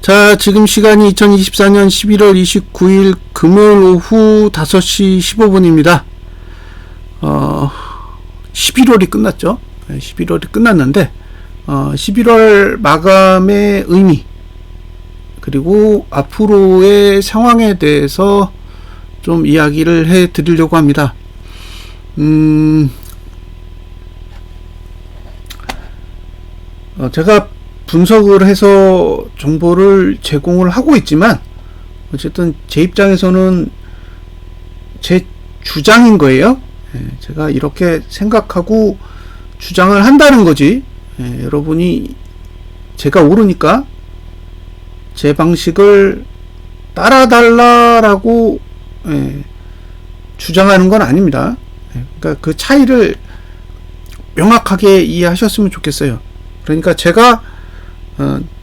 자, 지금 시간이 2024년 11월 29일 금요일 오후 5시 15분입니다. 11월이 끝났죠. 11월이 끝났는데 11월 마감의 의미, 그리고 앞으로의 상황에 대해서 좀 이야기를 해 드리려고 합니다. 제가 분석을 해서 정보를 제공을 하고 있지만, 어쨌든 제 입장에서는 제 주장인 거예요. 제가 이렇게 생각하고 주장을 한다는 거지, 여러분이 제가 옳으니까 제 방식을 따라달라라고 주장하는 건 아닙니다. 그러니까 그 차이를 명확하게 이해하셨으면 좋겠어요. 그러니까 제가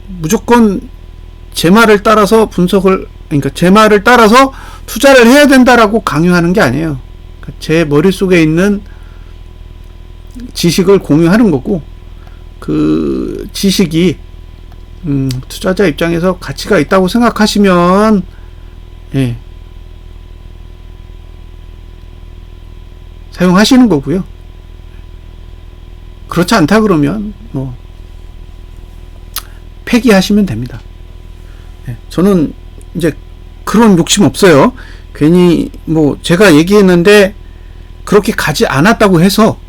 무조건 제 말을 따라서 그러니까 제 말을 따라서 투자를 해야 된다라고 강요하는 게 아니에요. 그러니까 제 머릿속에 있는 지식을 공유하는 거고, 그 지식이 투자자 입장에서 가치가 있다고 생각하시면 사용하시는 거고요. 그렇지 않다 그러면 뭐 폐기하시면 됩니다. 저는 이제 그런 욕심 없어요. 괜히 뭐 제가 얘기했는데 그렇게 가지 않았다고 해서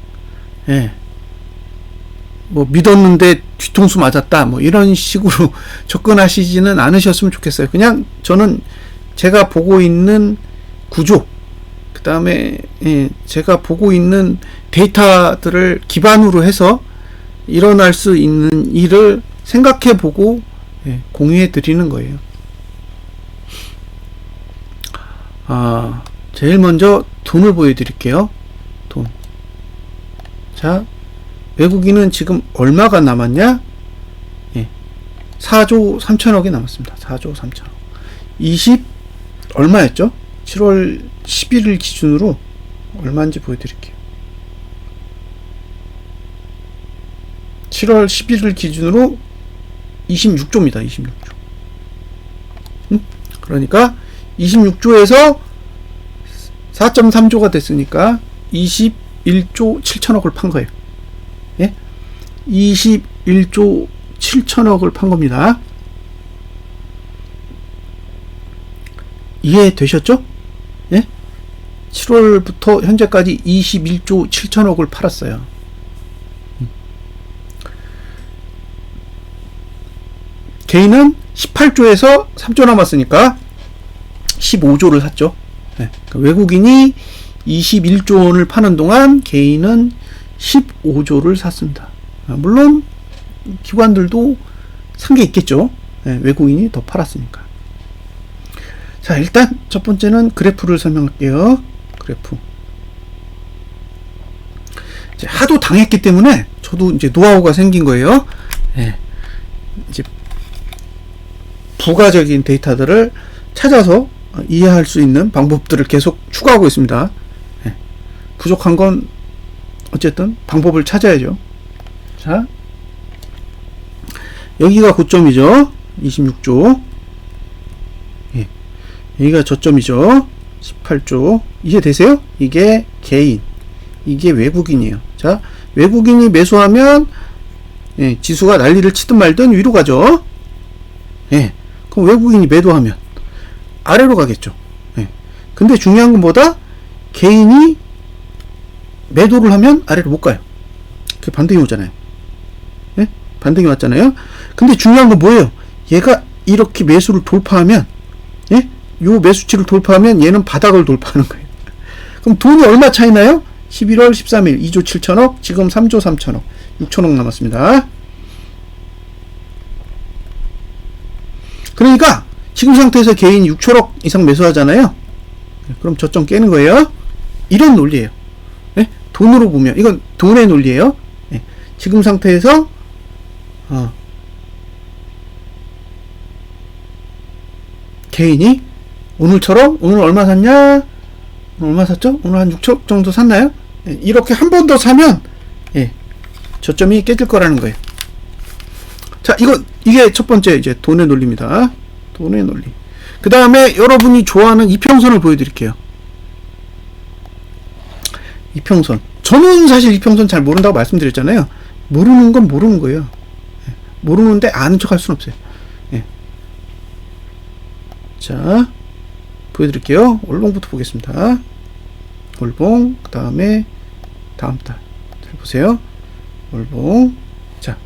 뭐 믿었는데 뒤통수 맞았다 뭐 이런 식으로 접근하시지는 않으셨으면 좋겠어요. 그냥 저는 제가 보고 있는 구조, 그 다음에 제가 보고 있는 데이터들을 기반으로 해서 일어날 수 있는 일을 생각해 보고 공유해 드리는 거예요. 제일 먼저 돈을 보여 드릴게요. 돈. 자, 외국인은 지금 얼마가 남았냐? 4조 3천억이 남았습니다. 4조 3천억. 20 얼마였죠? 7월 11일 기준으로 얼마인지 보여드릴게요. 7월 11일 기준으로 26조입니다. 26조. 그러니까 26조에서 4.3조가 됐으니까 21조 7천억을 판 거예요. 21조 7천억을 판 겁니다. 이해되셨죠? 7월부터 현재까지 21조 7천억을 팔았어요. 개인은 18조에서 3조 남았으니까 15조를 샀죠. 그러니까 외국인이 21조 원을 파는 동안 개인은 15조를 샀습니다. 물론 기관들도 산 게 있겠죠. 외국인이 더 팔았으니까. 자, 일단 첫 번째는 그래프를 설명할게요. 그래프. 이제 하도 당했기 때문에 저도 이제 노하우가 생긴 거예요. 이제 부가적인 데이터들을 찾아서 이해할 수 있는 방법들을 계속 추가하고 있습니다. 부족한 건 어쨌든 방법을 찾아야죠. 자, 여기가 고점이죠. 26조. 여기가 저점이죠. 18조. 이해되세요? 이게 개인, 이게 외국인이에요. 자, 외국인이 매수하면 지수가 난리를 치든 말든 위로 가죠. 그럼 외국인이 매도하면 아래로 가겠죠. 근데 중요한 건 뭐다? 개인이 매도를 하면 아래로 못 가요. 그게 반등이 오잖아요. 반등이 왔잖아요. 근데 중요한 건 뭐예요? 얘가 이렇게 매수를 돌파하면, 요 매수치를 돌파하면 얘는 바닥을 돌파하는 거예요. 그럼 돈이 얼마 차이 나요? 11월 13일 2조 7천억, 지금 3조 3천억, 6천억 남았습니다. 그러니까 지금 상태에서 개인 6천억 이상 매수하잖아요. 그럼 저점 깨는 거예요. 이런 논리예요. 돈으로 보면 이건 돈의 논리예요. 지금 상태에서 개인이 오늘처럼, 오늘 얼마 샀냐? 오늘 얼마 샀죠? 오늘 한 6천 정도 샀나요? 이렇게 한 번 더 사면 저점이 깨질 거라는 거예요. 자, 이건 이게 첫 번째 이제 돈의 논리입니다. 돈의 논리. 그 다음에 여러분이 좋아하는 이평선을 보여드릴게요. 이평선. 저는 사실 이평선 잘 모른다고 말씀드렸잖아요. 모르는 건 모르는 거예요. 모르는데 아는 척 할 수는 없어요. 예. 자, 보여드릴게요. 월봉부터 보겠습니다. 월봉, 그 다음에 다음 달. 잘 보세요. 월봉. 자,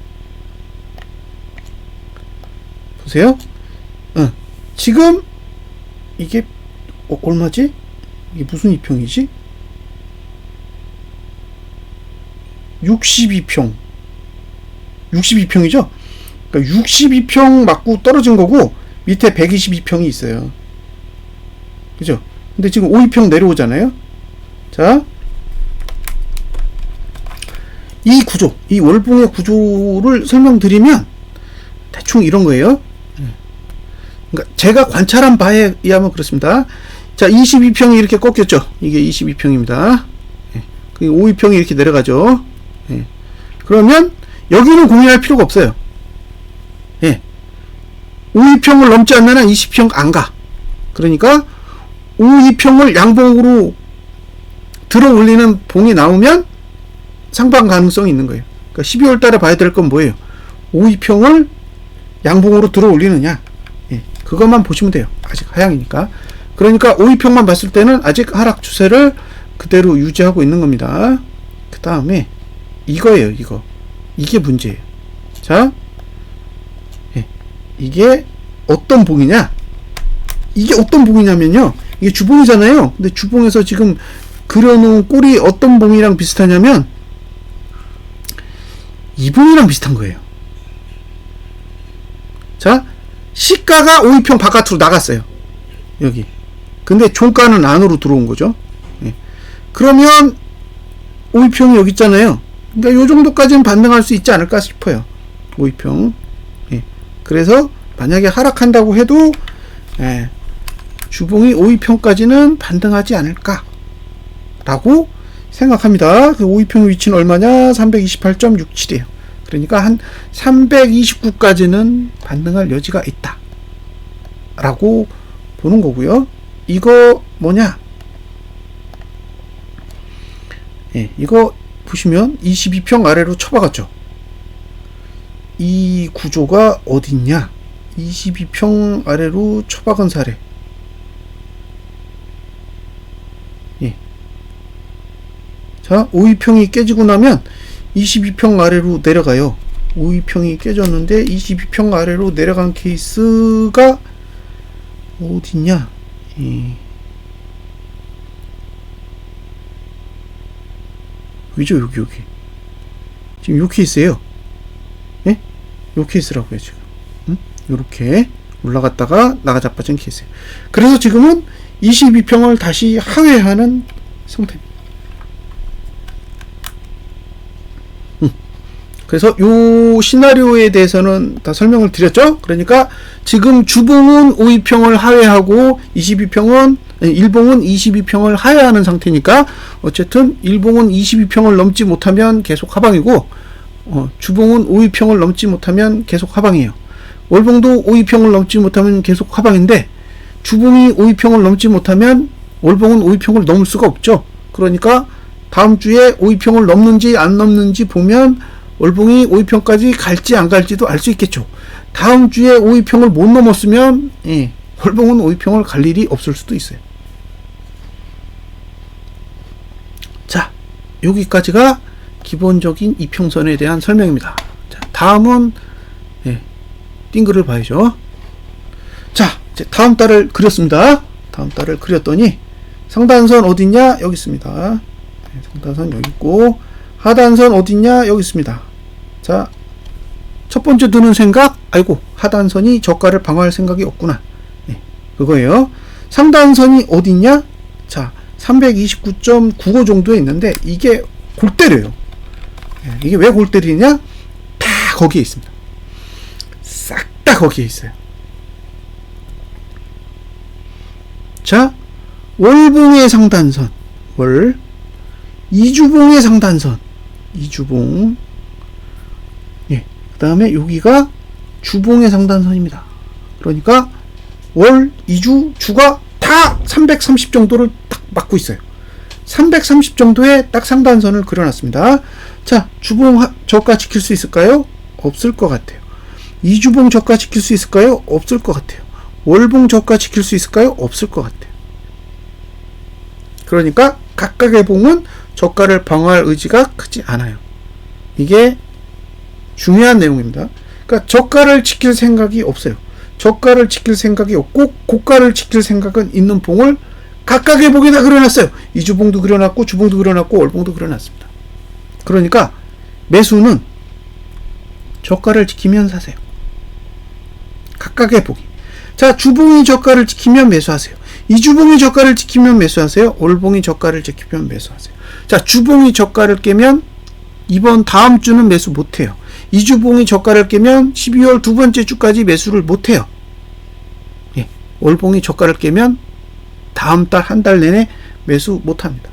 보세요. 지금 이게 얼마지? 이게 무슨 이평이지? 62평. 62평이죠? 그러니까 62평 맞고 떨어진 거고 밑에 122평이 있어요. 그죠? 근데 지금 52평 내려오잖아요. 자, 이 구조, 이 월봉의 구조를 설명드리면 대충 이런 거예요. 그러니까 제가 관찰한 바에 의하면 그렇습니다. 자, 22평이 이렇게 꺾였죠. 이게 22평입니다. 52평이 이렇게 내려가죠. 그러면 여기는 고민할 필요가 없어요. 52평을 넘지 않는 한 20평 안 가. 그러니까 52평을 양봉으로 들어 올리는 봉이 나오면 상방 가능성이 있는 거예요. 그러니까 12월 달에 봐야 될 건 뭐예요? 52평을 양봉으로 들어 올리느냐. 그것만 보시면 돼요. 아직 하향이니까. 그러니까 52평만 봤을 때는 아직 하락 추세를 그대로 유지하고 있는 겁니다. 그 다음에 이거예요. 이게 문제예요. 자, 이게 어떤 봉이냐? 이게 어떤 봉이냐면요. 이게 주봉이잖아요. 근데 주봉에서 지금 그려놓은 꼴이 어떤 봉이랑 비슷하냐면 이 봉이랑 비슷한 거예요. 자, 시가가 52평 바깥으로 나갔어요. 여기. 근데 종가는 안으로 들어온 거죠. 그러면 52평이 여기 있잖아요. 그러니까 요 정도까지는 반등할 수 있지 않을까 싶어요. 52평. 그래서 만약에 하락한다고 해도 주봉이 52평까지는 반등하지 않을까 라고 생각합니다. 그 52평 위치는 얼마냐? 328.67이에요. 그러니까 한 329까지는 반등할 여지가 있다 라고 보는 거고요. 이거 뭐냐? 이거 보시면 22평 아래로 쳐박았죠. 이 구조가 어딨냐? 22평 아래로 쳐박은 사례. 자, 52평이 깨지고 나면 22평 아래로 내려가요. 52평이 깨졌는데 22평 아래로 내려간 케이스가 어딨냐? 그죠? 여기. 지금 요 케이스예요. 요 케이스라고요, 지금. 요렇게 올라갔다가 나가자빠진 케이스예요. 그래서 지금은 22평을 다시 하회하는 상태입니다. 그래서 요 시나리오에 대해서는 다 설명을 드렸죠. 그러니까 지금 주봉은 52평을 하회하고 일봉은 22평을 하회하는 상태니까 어쨌든 일봉은 22평을 넘지 못하면 계속 하방이고 주봉은 52평을 넘지 못하면 계속 하방이에요. 월봉도 52평을 넘지 못하면 계속 하방인데 주봉이 52평을 넘지 못하면 월봉은 52평을 넘을 수가 없죠. 그러니까 다음 주에 52평을 넘는지 안 넘는지 보면 월봉이 52평까지 갈지 안 갈지도 알 수 있겠죠. 다음 주에 52평을 못 넘었으면 월봉은 52평을 갈 일이 없을 수도 있어요. 자, 여기까지가 기본적인 이평선에 대한 설명입니다. 자, 다음은 띵글을 봐야죠. 자, 이제 다음 달을 그렸습니다. 다음 달을 그렸더니 상단선 어딨냐? 여기 있습니다. 상단선 여기 있고 하단선 어딨냐? 여기 있습니다. 자, 첫 번째 드는 생각, 아이고 하단선이 저가를 방어할 생각이 없구나. 그거예요. 상단선이 어딨냐? 자, 329.95 정도에 있는데 이게 골 때려요. 이게 왜 골 때리냐? 다 거기에 있습니다. 싹 다 거기에 있어요. 자, 월봉의 상단선, 이주봉의 상단선, 이주봉. 그 다음에 여기가 주봉의 상단선입니다. 그러니까 월, 2주, 주가 다 330 정도를 딱 맞고 있어요. 330 정도의 딱 상단선을 그려놨습니다. 자, 주봉 저가 지킬 수 있을까요? 없을 것 같아요. 2주봉 저가 지킬 수 있을까요? 없을 것 같아요. 월봉 저가 지킬 수 있을까요? 없을 것 같아요. 그러니까 각각의 봉은 저가를 방어할 의지가 크지 않아요. 이게 중요한 내용입니다. 그러니까 저가를 지킬 생각이 없어요. 저가를 지킬 생각이 없고 고가를 지킬 생각은 있는 봉을 각각의 봉에다 그려놨어요. 2주봉도 그려놨고 주봉도 그려놨고 월봉도 그려놨습니다. 그러니까 매수는 저가를 지키면 사세요. 각각의 봉이. 자, 주봉이 저가를 지키면 매수하세요. 2주봉이 저가를 지키면 매수하세요. 월봉이 저가를 지키면 매수하세요. 자, 주봉이 저가를 깨면 다음 주는 매수 못해요. 2주봉이 저가를 깨면 12월 두 번째 주까지 매수를 못해요. 예, 월봉이 저가를 깨면 다음 달 한 달 내내 매수 못합니다.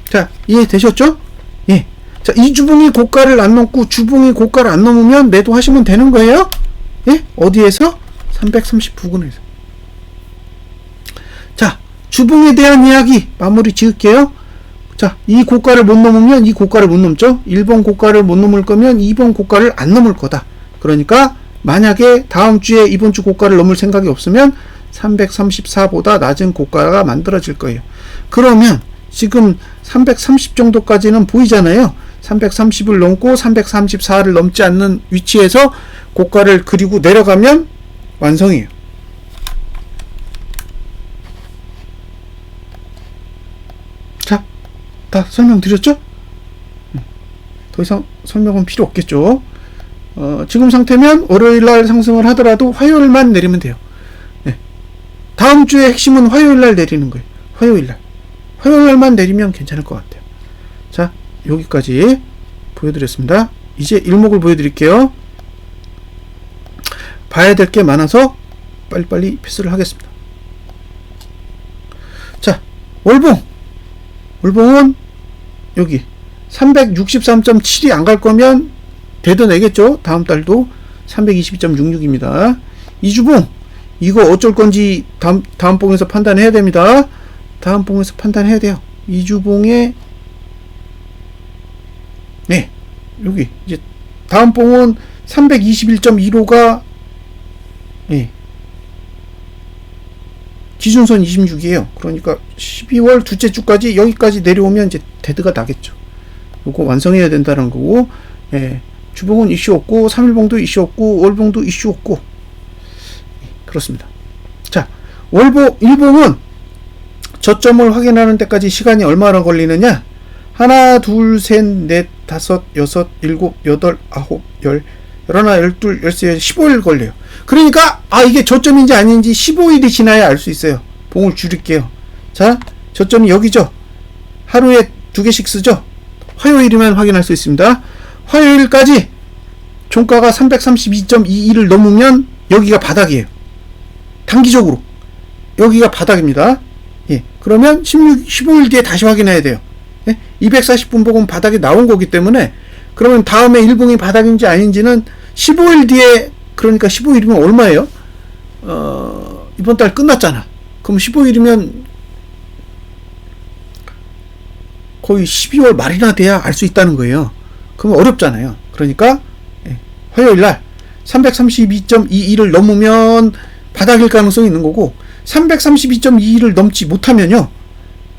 자, 이해되셨죠? 예. 자, 2주봉이 고가를 안 넘고 주봉이 고가를 안 넘으면 매도하시면 되는 거예요. 예? 어디에서? 330 부근에서. 자, 주봉에 대한 이야기 마무리 지을게요. 자, 이 고가를 못 넘으면 이 고가를 못 넘죠. 1번 고가를 못 넘을 거면 2번 고가를 안 넘을 거다. 그러니까 만약에 다음 주에 이번 주 고가를 넘을 생각이 없으면 334보다 낮은 고가가 만들어질 거예요. 그러면 지금 330 정도까지는 보이잖아요. 330을 넘고 334를 넘지 않는 위치에서 고가를 그리고 내려가면 완성이에요. 자, 다 설명드렸죠? 더 이상 설명은 필요 없겠죠. 지금 상태면 월요일날 상승을 하더라도 화요일만 내리면 돼요. 네. 다음 주의 핵심은 화요일날 내리는 거예요. 화요일날만 내리면 괜찮을 것 같아요. 자, 여기까지 보여드렸습니다. 이제 일목을 보여드릴게요. 봐야 될 게 많아서 빨리빨리 패스를 하겠습니다. 자, 월봉은 여기 363.7이 안 갈 거면 되도 내겠죠. 다음 달도 322.66입니다. 2주봉 이거 어쩔 건지 다음 봉에서 판단해야 됩니다. 다음 봉에서 판단해야 돼요. 2주봉에 네, 여기 이제 다음 봉은 321.15가 네, 기준선 26이에요. 그러니까 12월 둘째 주까지 여기까지 내려오면 이제 데드가 나겠죠. 요거 완성해야 된다는 거고, 예, 주봉은 이슈 없고 3일봉도 이슈 없고 월봉도 이슈 없고, 예, 그렇습니다. 자, 일봉은 저점을 확인하는 데까지 시간이 얼마나 걸리느냐? 하나, 둘, 셋, 넷, 다섯, 여섯, 일곱, 여덟, 아홉, 열, 열하나, 열둘, 열세, 15일 걸려요. 그러니까 이게 저점인지 아닌지 15일이 지나야 알 수 있어요. 봉을 줄일게요. 자, 저점이 여기죠. 하루에 2개씩 쓰죠. 화요일이면 확인할 수 있습니다. 화요일까지 종가가 332.21을 넘으면 여기가 바닥이에요. 단기적으로 여기가 바닥입니다. 예, 그러면 15일 뒤에 다시 확인해야 돼요. 예? 240분 보고는 바닥이 나온 거기 때문에, 그러면 다음에 일봉이 바닥인지 아닌지는 15일 뒤에, 그러니까 15일이면 얼마예요? 이번 달 끝났잖아. 그럼 15일이면 거의 12월 말이나 돼야 알 수 있다는 거예요. 그러면 어렵잖아요. 그러니까 화요일날 332.21을 넘으면 바닥일 가능성이 있는 거고, 332.21을 넘지 못하면요,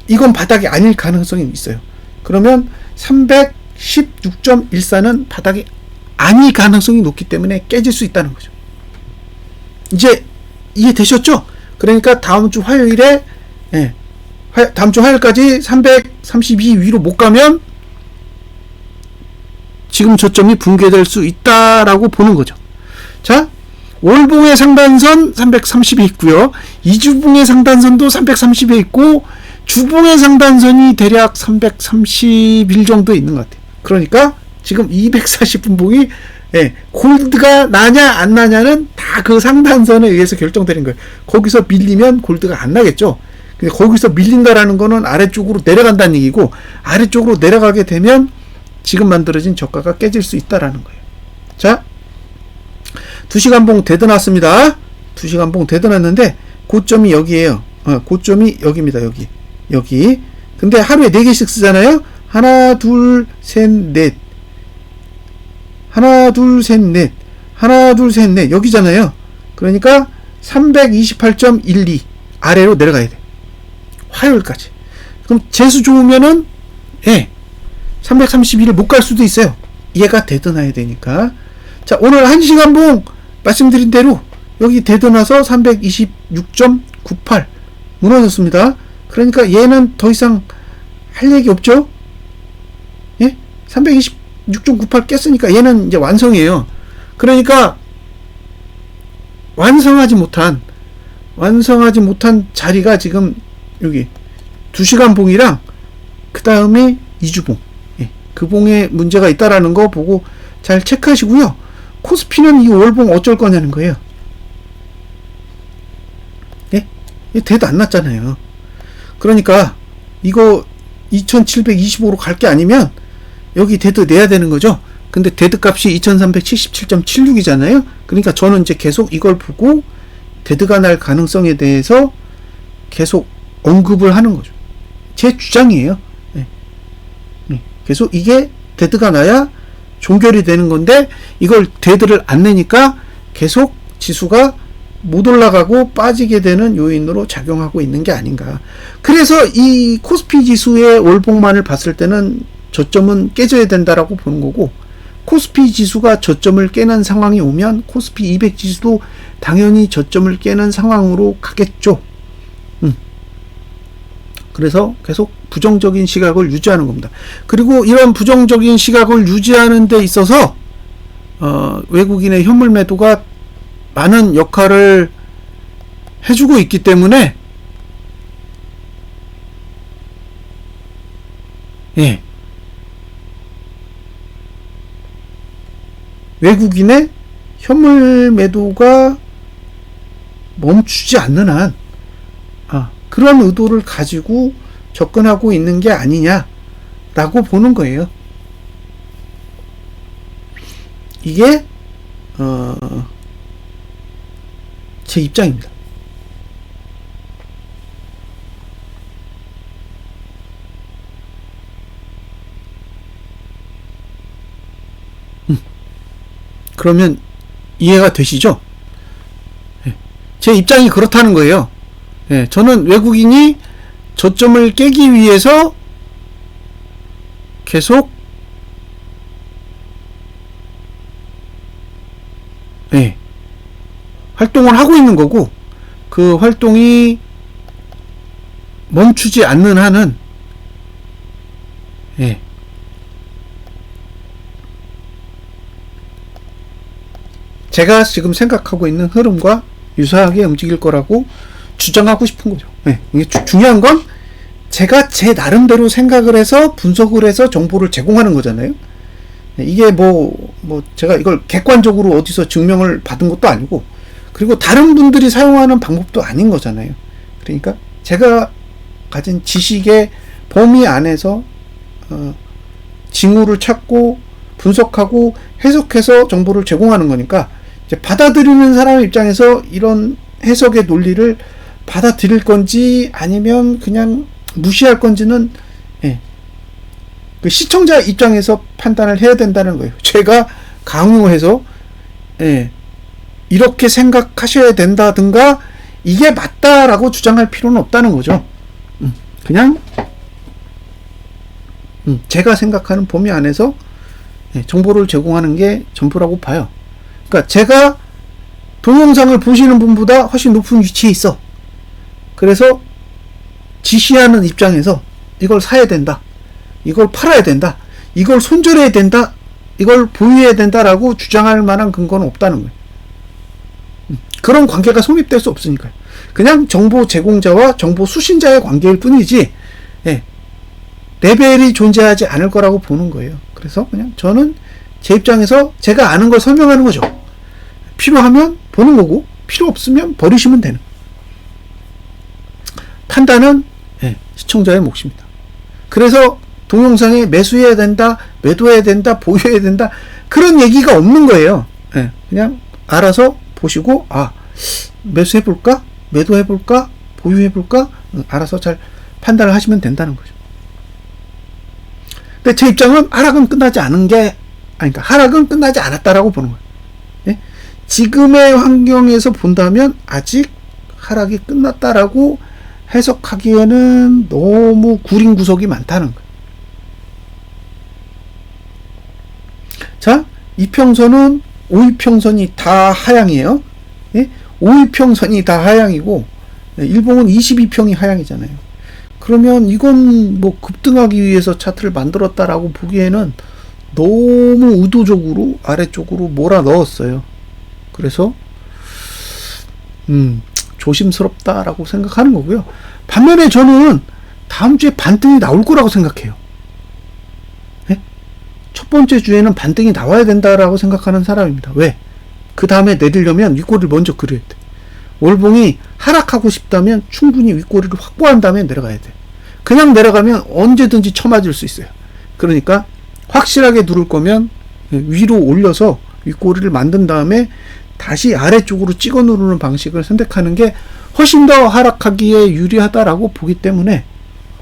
이건 바닥이 아닐 가능성이 있어요. 그러면 316.14는 바닥이 아닐 가능성이 높기 때문에 깨질 수 있다는 거죠. 이제 이해되셨죠? 그러니까 다음 주 화요일에, 다음 주 화요일까지 332 위로 못 가면 지금 저점이 붕괴될 수 있다라고 보는 거죠. 자, 월봉의 상단선 330에 있고요. 2주봉의 상단선도 330에 있고, 주봉의 상단선이 대략 331 정도 있는 것 같아요. 그러니까 지금 240분 봉이, 골드가 나냐 안 나냐는 다 그 상단선에 의해서 결정되는 거예요. 거기서 밀리면 골드가 안 나겠죠. 근데 거기서 밀린다라는 거는 아래쪽으로 내려간다는 얘기고, 아래쪽으로 내려가게 되면 지금 만들어진 저가가 깨질 수 있다라는 거예요. 자, 2시간봉 대드났습니다. 2시간봉 대드났는데 고점이 여기에요. 고점이 여기입니다. 여기. 근데 하루에 4개씩 쓰잖아요. 하나, 둘, 셋, 넷. 하나, 둘, 셋, 넷. 하나, 둘, 셋, 넷. 여기잖아요. 그러니까 328.12 아래로 내려가야 돼. 화요일까지. 그럼 재수 좋으면은 331을 못 갈 수도 있어요. 얘가 대드나야 되니까. 자, 오늘 1시간봉 말씀드린 대로 여기 대드나서 326.98 무너졌습니다. 그러니까 얘는 더 이상 할 얘기 없죠? 326.98 깼으니까 얘는 이제 완성이에요. 그러니까 완성하지 못한 자리가 지금 여기 2시간 봉이랑 그 다음에 2주봉, 그 봉에 문제가 있다라는 거 보고 잘 체크하시고요. 코스피는 이 월봉 어쩔 거냐는 거예요. 대도 안 났잖아요. 그러니까 이거 2725로 갈 게 아니면 여기 데드 내야 되는 거죠. 근데 데드 값이 2377.76이잖아요. 그러니까 저는 이제 계속 이걸 보고 데드가 날 가능성에 대해서 계속 언급을 하는 거죠. 제 주장이에요. 계속 이게 데드가 나야 종결이 되는 건데 이걸 데드를 안 내니까 계속 지수가 못 올라가고 빠지게 되는 요인으로 작용하고 있는 게 아닌가. 그래서 이 코스피 지수의 월봉만을 봤을 때는 저점은 깨져야 된다라고 보는 거고, 코스피 지수가 저점을 깨는 상황이 오면 코스피 200 지수도 당연히 저점을 깨는 상황으로 가겠죠. 그래서 계속 부정적인 시각을 유지하는 겁니다. 그리고 이런 부정적인 시각을 유지하는 데 있어서 외국인의 현물 매도가 많은 역할을 해주고 있기 때문에 외국인의 현물 매도가 멈추지 않는 한 그런 의도를 가지고 접근하고 있는 게 아니냐라고 보는 거예요. 이게 제 입장입니다. 그러면 이해가 되시죠? 제 입장이 그렇다는 거예요. 저는 외국인이 저점을 깨기 위해서 계속 활동을 하고 있는 거고, 그 활동이 멈추지 않는 한은 제가 지금 생각하고 있는 흐름과 유사하게 움직일 거라고 주장하고 싶은 거죠. 이게 중요한 건 제가 제 나름대로 생각을 해서 분석을 해서 정보를 제공하는 거잖아요. 이게 제가 이걸 객관적으로 어디서 증명을 받은 것도 아니고, 그리고 다른 분들이 사용하는 방법도 아닌 거잖아요. 그러니까 제가 가진 지식의 범위 안에서 징후를 찾고 분석하고 해석해서 정보를 제공하는 거니까, 이제 받아들이는 사람 입장에서 이런 해석의 논리를 받아들일 건지 아니면 그냥 무시할 건지는 그 시청자 입장에서 판단을 해야 된다는 거예요. 제가 강요해서 이렇게 생각하셔야 된다든가 이게 맞다라고 주장할 필요는 없다는 거죠. 그냥 제가 생각하는 범위 안에서 정보를 제공하는 게 전부라고 봐요. 그러니까 제가 동영상을 보시는 분보다 훨씬 높은 위치에 있어. 그래서 지시하는 입장에서 이걸 사야 된다, 이걸 팔아야 된다, 이걸 손절해야 된다, 이걸 보유해야 된다라고 주장할 만한 근거는 없다는 거예요. 그런 관계가 성립될 수 없으니까요. 그냥 정보 제공자와 정보 수신자의 관계일 뿐이지 레벨이 존재하지 않을 거라고 보는 거예요. 그래서 그냥 저는 제 입장에서 제가 아는 걸 설명하는 거죠. 필요하면 보는 거고 필요 없으면 버리시면 되는, 판단은 시청자의 몫입니다. 그래서 동영상에 매수해야 된다, 매도해야 된다, 보유해야 된다, 그런 얘기가 없는 거예요. 예, 그냥 알아서 보시고, 매수해볼까? 매도해볼까? 보유해볼까? 알아서 잘 판단을 하시면 된다는 거죠. 근데 제 입장은 하락은 끝나지 않은 게, 그러니까 하락은 끝나지 않았다라고 보는 거예요. 예? 지금의 환경에서 본다면 아직 하락이 끝났다라고 해석하기에는 너무 구린 구석이 많다는 거예요. 자, 이평선은 5이평선이 다 하향이에요. 예? 5이평선이 다 하향이고 일봉은 22평이 하향이잖아요. 그러면 이건 뭐 급등하기 위해서 차트를 만들었다라고 보기에는 너무 의도적으로 아래쪽으로 몰아 넣었어요. 그래서 조심스럽다라고 생각하는 거고요. 반면에 저는 다음 주에 반등이 나올 거라고 생각해요. 네? 첫 번째 주에는 반등이 나와야 된다라고 생각하는 사람입니다. 왜? 그 다음에 내리려면 윗꼬리를 먼저 그려야 돼. 월봉이 하락하고 싶다면 충분히 윗꼬리를 확보한 다음에 내려가야 돼. 그냥 내려가면 언제든지 쳐맞을 수 있어요. 그러니까 확실하게 누를 거면 위로 올려서 윗꼬리를 만든 다음에 다시 아래쪽으로 찍어 누르는 방식을 선택하는 게 훨씬 더 하락하기에 유리하다라고 보기 때문에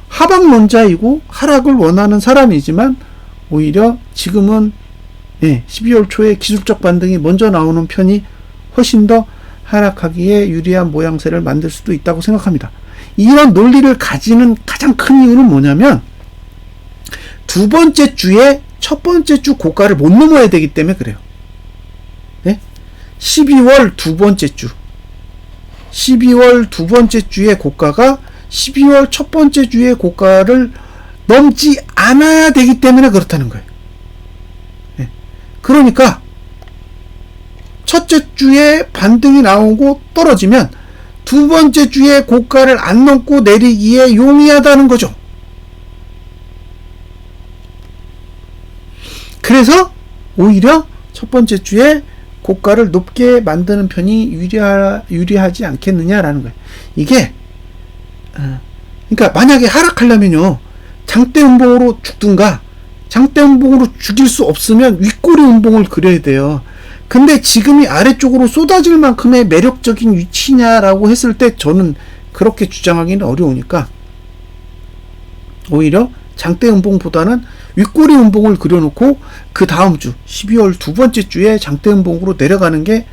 하방론자이고 하락을 원하는 사람이지만 오히려 지금은 12월 초에 기술적 반등이 먼저 나오는 편이 훨씬 더 하락하기에 유리한 모양새를 만들 수도 있다고 생각합니다. 이런 논리를 가지는 가장 큰 이유는 뭐냐면 두 번째 주에 첫 번째 주 고가를 못 넘어야 되기 때문에 그래요. 12월 두 번째 주 12월 두 번째 주의 고가가 12월 첫 번째 주의 고가를 넘지 않아야 되기 때문에 그렇다는 거예요. 그러니까 첫째 주에 반등이 나오고 떨어지면 두 번째 주에 고가를 안 넘고 내리기에 용이하다는 거죠. 그래서 오히려 첫 번째 주에 고가를 높게 만드는 편이 유리하지 않겠느냐라는 거예요. 이게 그러니까 만약에 하락하려면요 장대 음봉으로 죽든가 장대 음봉으로 죽일 수 없으면 윗꼬리 음봉을 그려야 돼요. 근데 지금이 아래쪽으로 쏟아질 만큼의 매력적인 위치냐라고 했을 때 저는 그렇게 주장하기는 어려우니까 오히려 장대 음봉보다는 윗꼬리 음봉을 그려놓고 그 다음 주 12월 두 번째 주에 장대 음봉으로 내려가는 게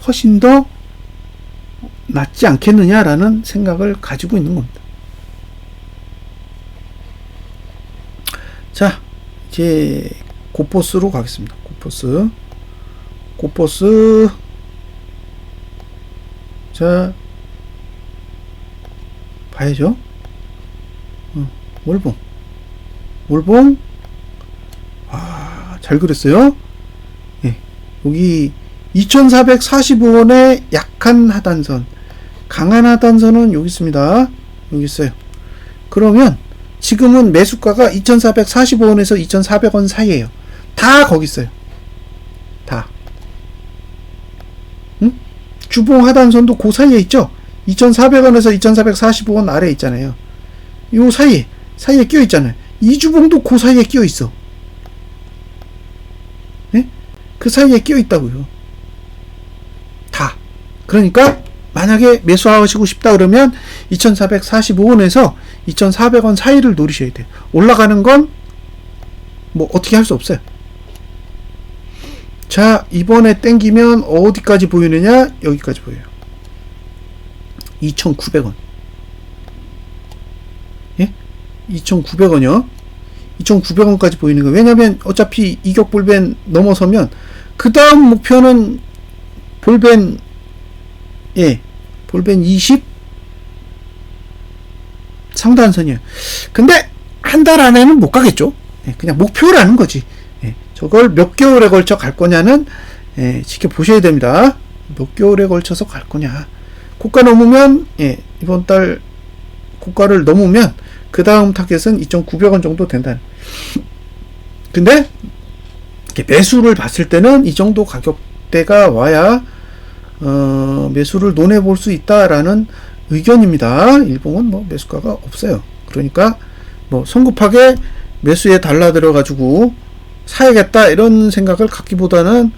훨씬 더 낫지 않겠느냐라는 생각을 가지고 있는 겁니다. 자, 이제 고포스로 가겠습니다. 고포스 자 봐야죠. 월봉 잘 그렸어요. 여기 2445원의 약한 하단선, 강한 하단선은 여기 있습니다. 여기 있어요. 그러면 지금은 매수가가 2445원에서 2400원 사이에요. 다 거기 있어요. 다. 주봉 하단선도 그 사이에 있죠. 2400원에서 2445원 아래에 있잖아요. 요 사이에 끼어 있잖아요. 이 주봉도 그 사이에 끼어 있어. 그 사이에 끼어 있다고요. 다. 그러니까 만약에 매수하시고 싶다 그러면 2445원에서 2400원 사이를 노리셔야 돼요. 올라가는 건 뭐 어떻게 할 수 없어요. 자, 이번에 땡기면 어디까지 보이느냐? 여기까지 보여요. 2,900원. 2,900원이요. 2,900원까지 보이는 거예요. 왜냐면 어차피 이격 볼벤 넘어서면 그 다음 목표는 볼벤 20 상단선이에요. 근데 한 달 안에는 못 가겠죠. 그냥 목표라는 거지. 저걸 몇 개월에 걸쳐 갈 거냐는 지켜보셔야 됩니다. 몇 개월에 걸쳐서 갈 거냐. 고가 넘으면 이번 달 고가를 넘으면 그 다음 타겟은 2,900원 정도 된다. 근데 매수를 봤을 때는 이 정도 가격대가 와야 매수를 논해 볼 수 있다라는 의견입니다. 일봉은 뭐 매수가가 없어요. 그러니까 뭐 성급하게 매수에 달라들어 가지고 사야겠다 이런 생각을 갖기보다는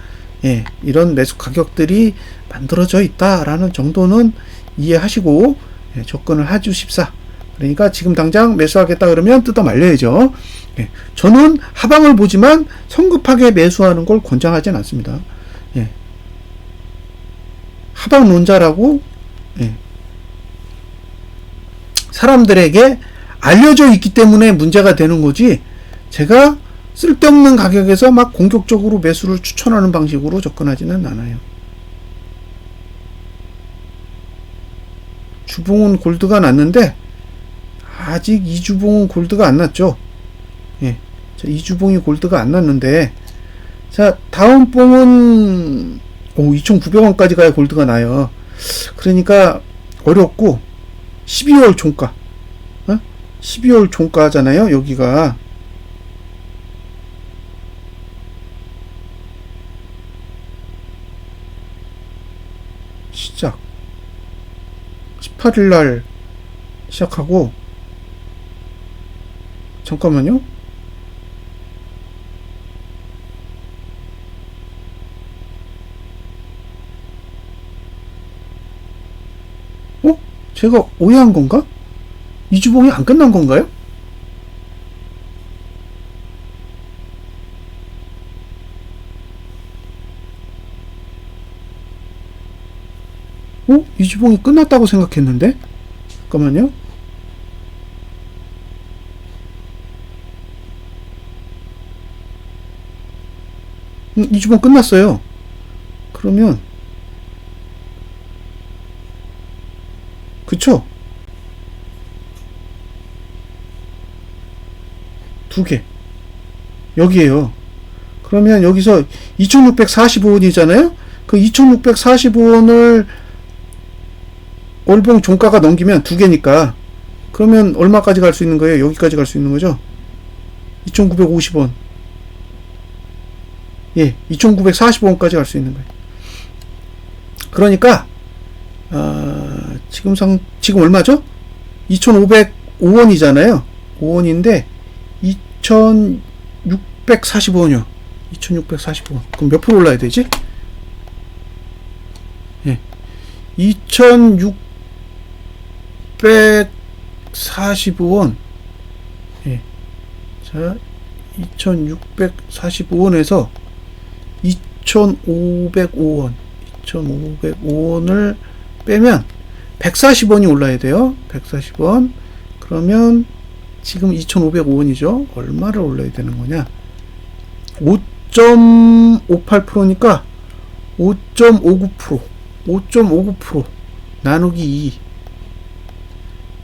예, 이런 매수 가격들이 만들어져 있다라는 정도는 이해하시고 예, 접근을 해주십사. 그러니까 지금 당장 매수하겠다 그러면 뜯어 말려야죠. 예, 저는 하방을 보지만 성급하게 매수하는 걸 권장하진 않습니다. 예, 하방론자라고 예, 사람들에게 알려져 있기 때문에 문제가 되는 거지, 제가 쓸데없는 가격에서 막 공격적으로 매수를 추천하는 방식으로 접근하지는 않아요. 주봉은 골드가 났는데 아직 이주봉은 골드가 안 났죠. 예, 자, 이주봉이 골드가 안 났는데, 자, 다음 봉은 2,900원까지 가야 골드가 나요. 그러니까 어렵고 12월 종가, 12월 종가잖아요. 여기가 시작 18일날 시작하고, 잠깐만요. 제가 오해한 건가? 이주봉이 안 끝난 건가요? 이주봉이 끝났다고 생각했는데? 잠깐만요. 이주봉 끝났어요. 그러면 그쵸? 두 개 여기에요. 그러면 여기서 2645원이잖아요. 그 2645원을 월봉 종가가 넘기면 두 개니까, 그러면 얼마까지 갈 수 있는 거예요? 여기까지 갈 수 있는 거죠. 2950원. 예, 2945원까지 갈 수 있는 거예요. 그러니까 지금 얼마죠? 2505원이잖아요. 5원인데 2645원이요. 2645원. 그럼 몇 프로 올라야 되지? 예. 2645원. 예. 자, 2645원에서 2505원. 2505원을 빼면 140원이 올라야 돼요. 140원. 그러면 지금 2505원이죠. 얼마를 올려야 되는 거냐? 5.58%니까 5.59%. 5.59% 나누기 2.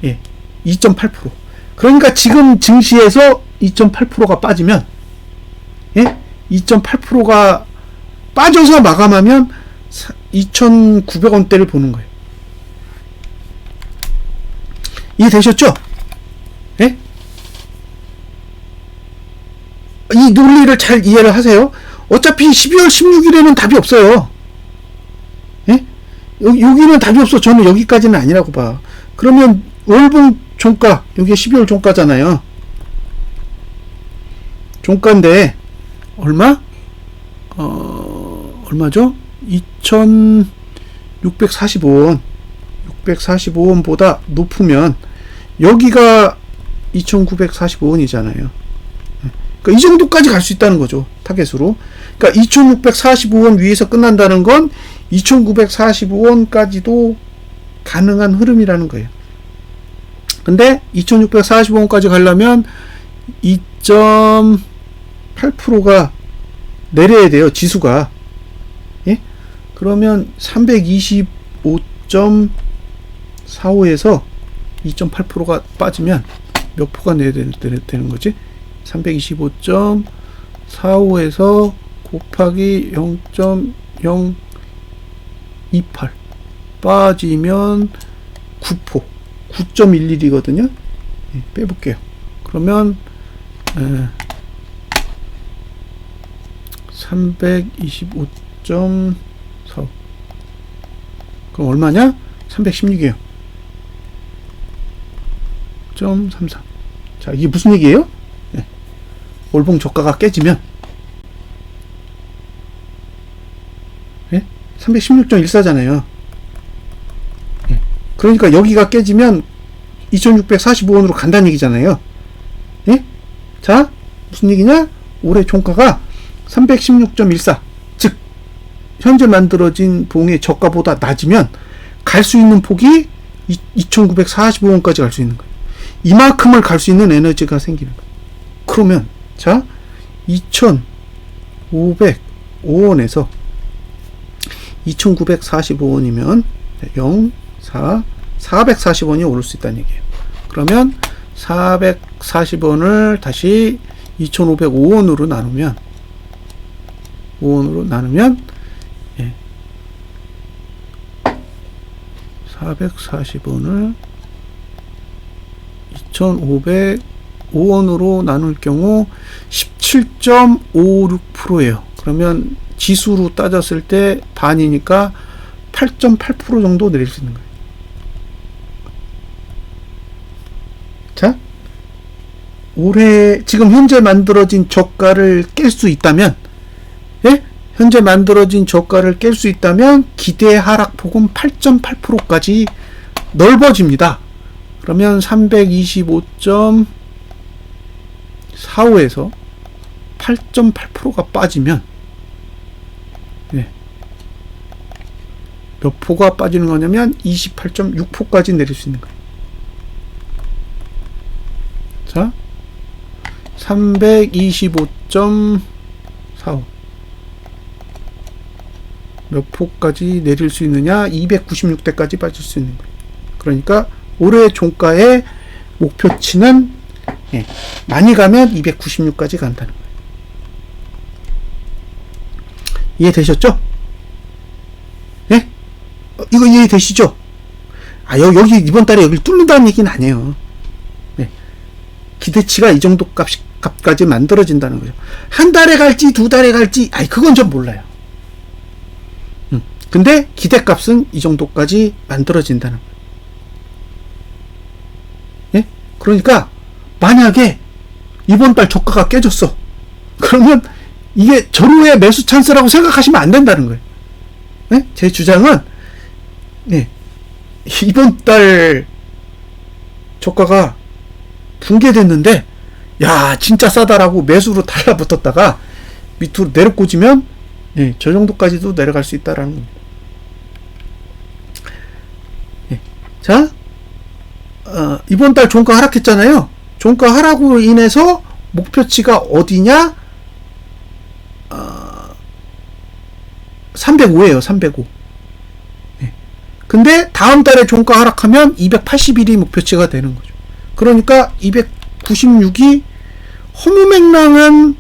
예. 2.8%. 그러니까 지금 증시에서 2.8%가 빠지면, 예? 2.8%가 빠져서 마감하면 2,900원대를 보는 거예요. 이해되셨죠? 예? 이 논리를 잘 이해를 하세요. 어차피 12월 16일에는 답이 없어요. 예? 여기는 답이 없어. 저는 여기까지는 아니라고 봐. 그러면 월봉 종가, 여기 12월 종가잖아요. 종가인데 얼마? 얼마죠? 2,645원. 645원보다 높으면 여기가 2,945원이잖아요. 그러니까 이 정도까지 갈 수 있다는 거죠. 타겟으로. 그러니까 2,645원 위에서 끝난다는 건 2,945원까지도 가능한 흐름이라는 거예요. 근데 2,645원까지 가려면 2.8%가 내려야 돼요. 지수가. 예? 그러면 325.45에서 2.8%가 빠지면 몇 포가 내야 되는 거지? 325.45에서 곱하기 0.028 빠지면 9포. 9.11이거든요. 예, 빼볼게요. 그러면 325.45 그럼 얼마냐? 316이에요. 0.33. 자, 이게 무슨 얘기예요? 네. 월봉 저가가 깨지면, 예? 316.14잖아요. 예. 그러니까 여기가 깨지면 2645원으로 간다는 얘기잖아요. 예? 자, 무슨 얘기냐? 올해 종가가 316.14, 즉 현재 만들어진 봉의 저가보다 낮으면 갈 수 있는 폭이 2945원까지 갈 수 있는 거예요. 이만큼을 갈 수 있는 에너지가 생기는 거예요. 그러면 자, 2505원에서 2945원이면 440원이 오를 수 있다는 얘기예요. 그러면 440원을 다시 2505원으로 나누면, 5원으로 나누면, 예, 440원을 2505원으로 나눌 경우 17.56%예요. 그러면 지수로 따졌을 때 반이니까 8.8% 정도 내릴 수 있는 거예요. 자, 올해 지금 현재 만들어진 저가를 깰 수 있다면, 예? 현재 만들어진 저가를 깰 수 있다면 기대 하락폭은 8.8%까지 넓어집니다. 그러면 325.45에서 8.8%가 빠지면, 예, 몇 포가 빠지는 거냐면 28.6%까지 내릴 수 있는 거예요. 자, 325.45 몇 포까지 내릴 수 있느냐? 296대까지 빠질 수 있는 거예요. 그러니까 올해 종가의 목표치는, 예, 많이 가면 296까지 간다는 거예요. 이해되셨죠? 예? 이거 이해되시죠? 아, 여기 이번 달에 여기를 뚫는다는 얘기는 아니에요. 네. 기대치가 이 정도 값까지 만들어진다는 거죠. 한 달에 갈지 두 달에 갈지, 그건 좀 몰라요. 근데 기대값은 이 정도까지 만들어진다는 거예요. 예? 그러니까 만약에 이번 달 저가가 깨졌어, 그러면 이게 절호의 매수 찬스라고 생각하시면 안 된다는 거예요. 예? 제 주장은, 예, 이번 달 저가가 붕괴됐는데, 야, 진짜 싸다라고 매수로 달라붙었다가 밑으로 내려꽂으면, 예, 저 정도까지도 내려갈 수 있다라는 겁니다. 예. 자, 이번 달 종가 하락했잖아요. 종가 하락으로 인해서 목표치가 어디냐? 305예요. 305. 네. 근데 다음 달에 종가 하락하면 281이 목표치가 되는 거죠. 그러니까 296이 허무맹랑한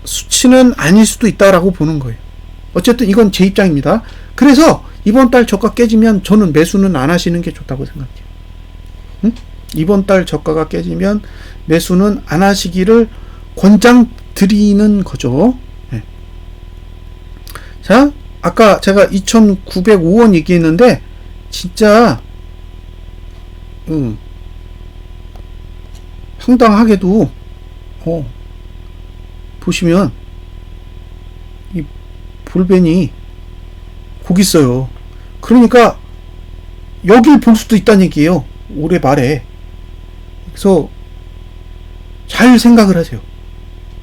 수치는 아닐 수도 있다라고 보는 거예요. 어쨌든 이건 제 입장입니다. 그래서 이번 달 저가 깨지면 저는 매수는 안 하시는 게 좋다고 생각해요. 응? 이번 달 저가가 깨지면 매수는 안 하시기를 권장드리는 거죠. 네. 자, 아까 제가 2,905원 얘기했는데, 진짜 황당하게도 보시면 이 볼벤이 거기 있어요. 그러니까 여길 볼 수도 있다는 얘기예요. 올해 말에. 그래서 잘 생각을 하세요.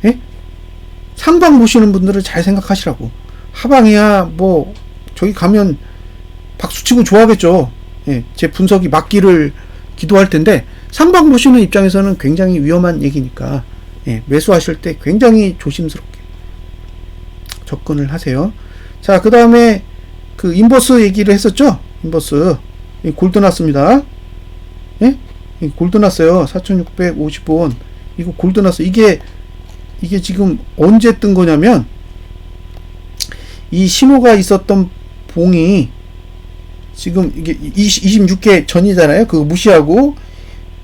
예? 상방 보시는 분들은 잘 생각하시라고. 하방이야 뭐 저기 가면 박수치고 좋아하겠죠. 예, 제 분석이 맞기를 기도할 텐데, 상방 보시는 입장에서는 굉장히 위험한 얘기니까, 예, 매수하실 때 굉장히 조심스럽게 접근을 하세요. 자, 그 다음에 그 인버스 얘기를 했었죠. 인버스 골드 났습니다. 예? 골드 났어요. 4,655원. 이거 골드 났어. 이게 지금 언제 뜬 거냐면, 이 신호가 있었던 봉이 지금 이게 26개 전이잖아요. 그거 무시하고,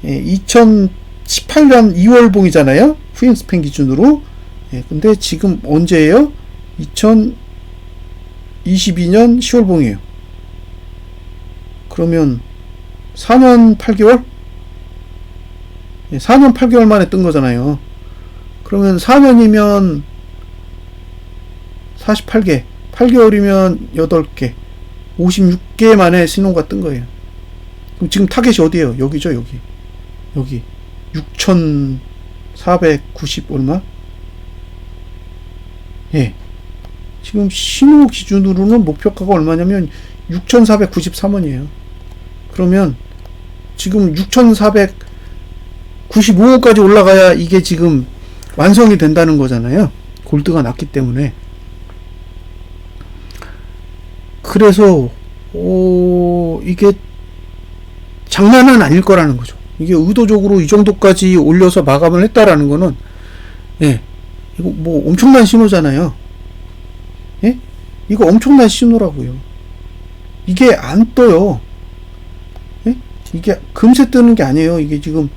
예, 2018년 2월 봉이잖아요. 후임스팬 기준으로. 예, 근데 지금 언제예요? 2022년 10월 봉이에요. 그러면 4년 8개월? 4년 8개월 만에 뜬 거잖아요. 그러면 4년이면 48개, 8개월이면 8개, 56개 만에 신호가 뜬 거예요. 그럼 지금 타겟이 어디예요? 여기죠, 여기. 여기. 6,490 얼마? 예. 지금 신호 기준으로는 목표가가 얼마냐면 6,493원이에요. 그러면 지금 6,495원까지 올라가야 이게 지금 완성이 된다는 거잖아요. 골드가 낮기 때문에. 그래서 이게 장난은 아닐 거라는 거죠. 이게 의도적으로 이 정도까지 올려서 마감을 했다라는 거는, 예, 이거 뭐 엄청난 신호잖아요. 예? 이거 엄청난 신호라고요. 이게 안 떠요. 예? 이게 금세 뜨는 게 아니에요. 이게 지금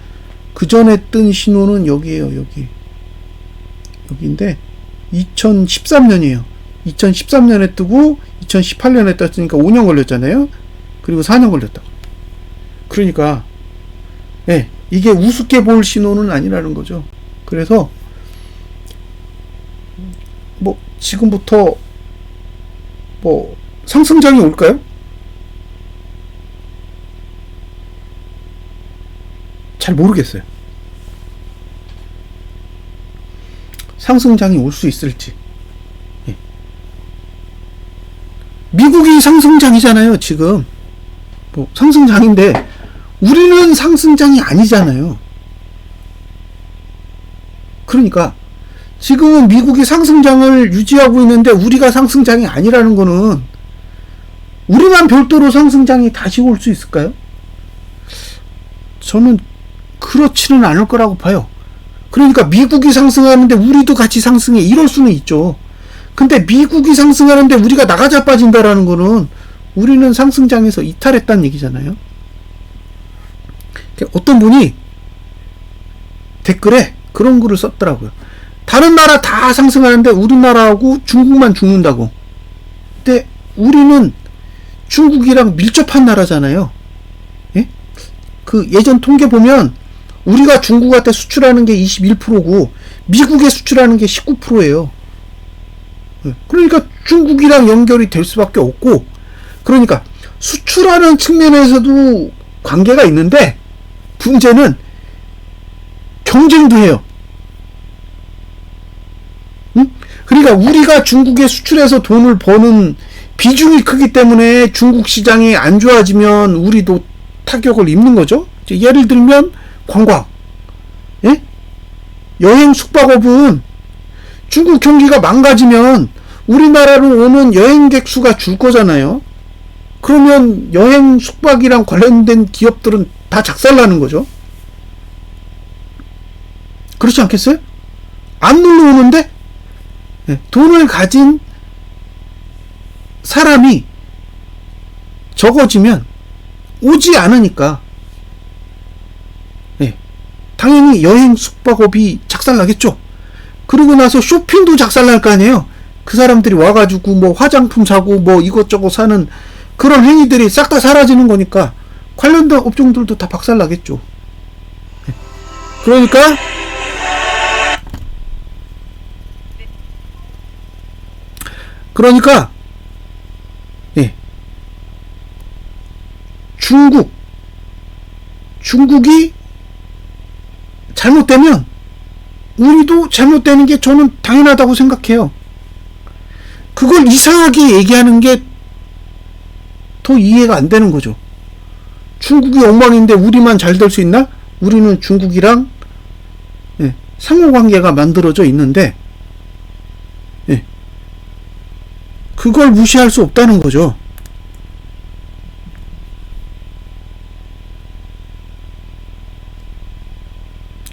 그 전에 뜬 신호는 여기에요. 여기인데 2013년이에요. 2013년에 뜨고 2018년에 떴으니까 5년 걸렸잖아요. 그리고 4년 걸렸다. 그러니까 예, 이게 우습게 볼 신호는 아니라는 거죠. 그래서 뭐 지금부터 뭐 상승장이 올까요? 잘 모르겠어요. 상승장이 올 수 있을지. 예. 미국이 상승장이잖아요, 지금. 뭐 상승장인데 우리는 상승장이 아니잖아요. 그러니까 지금은 미국이 상승장을 유지하고 있는데 우리가 상승장이 아니라는 거는, 우리만 별도로 상승장이 다시 올 수 있을까요? 저는 그렇지는 않을 거라고 봐요. 그러니까 미국이 상승하는데 우리도 같이 상승해, 이럴 수는 있죠. 근데 미국이 상승하는데 우리가 나가자 빠진다라는 거는 우리는 상승장에서 이탈했다는 얘기잖아요. 어떤 분이 댓글에 그런 글을 썼더라고요. 다른 나라 다 상승하는데 우리나라하고 중국만 죽는다고. 근데 우리는 중국이랑 밀접한 나라잖아요. 예? 그 예전 통계 보면 우리가 중국한테 수출하는 게 21%고 미국에 수출하는 게 19%예요. 그러니까 중국이랑 연결이 될 수밖에 없고, 그러니까 수출하는 측면에서도 관계가 있는데 문제는 경쟁도 해요. 응? 그러니까 우리가 중국에 수출해서 돈을 버는 비중이 크기 때문에 중국 시장이 안 좋아지면 우리도 타격을 입는 거죠. 예를 들면 관광, 예? 여행 숙박업은 중국 경기가 망가지면 우리나라로 오는 여행객 수가 줄 거잖아요. 그러면 여행 숙박이랑 관련된 기업들은 다 작살나는 거죠. 그렇지 않겠어요? 안 놀러 오는데 돈을 가진 사람이 적어지면 오지 않으니까 당연히 여행 숙박업이 작살나겠죠. 그러고 나서 쇼핑도 작살날 거 아니에요. 그 사람들이 와가지고 뭐 화장품 사고 뭐 이것저것 사는 그런 행위들이 싹 다 사라지는 거니까 관련된 업종들도 다 박살나겠죠. 그러니까 중국이 잘못되면 우리도 잘못되는 게 저는 당연하다고 생각해요. 그걸 이상하게 얘기하는 게 더 이해가 안 되는 거죠. 중국이 엉망인데 우리만 잘 될 수 있나? 우리는 중국이랑 상호관계가 만들어져 있는데 그걸 무시할 수 없다는 거죠.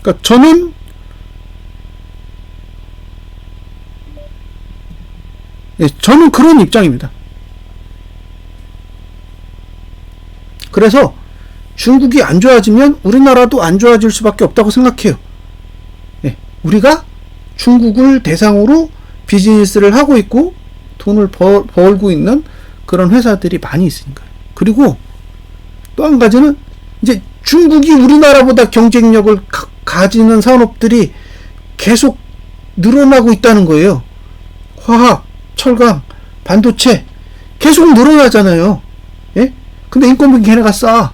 그러니까 저는 그런 입장입니다. 그래서 중국이 안 좋아지면 우리나라도 안 좋아질 수밖에 없다고 생각해요. 우리가 중국을 대상으로 비즈니스를 하고 있고 돈을 벌고 있는 그런 회사들이 많이 있으니까요. 그리고 또 한 가지는 이제 중국이 우리나라보다 경쟁력을 가지는 산업들이 계속 늘어나고 있다는 거예요. 화학, 철강, 반도체 계속 늘어나잖아요. 예? 근데 인건비 걔네가 싸.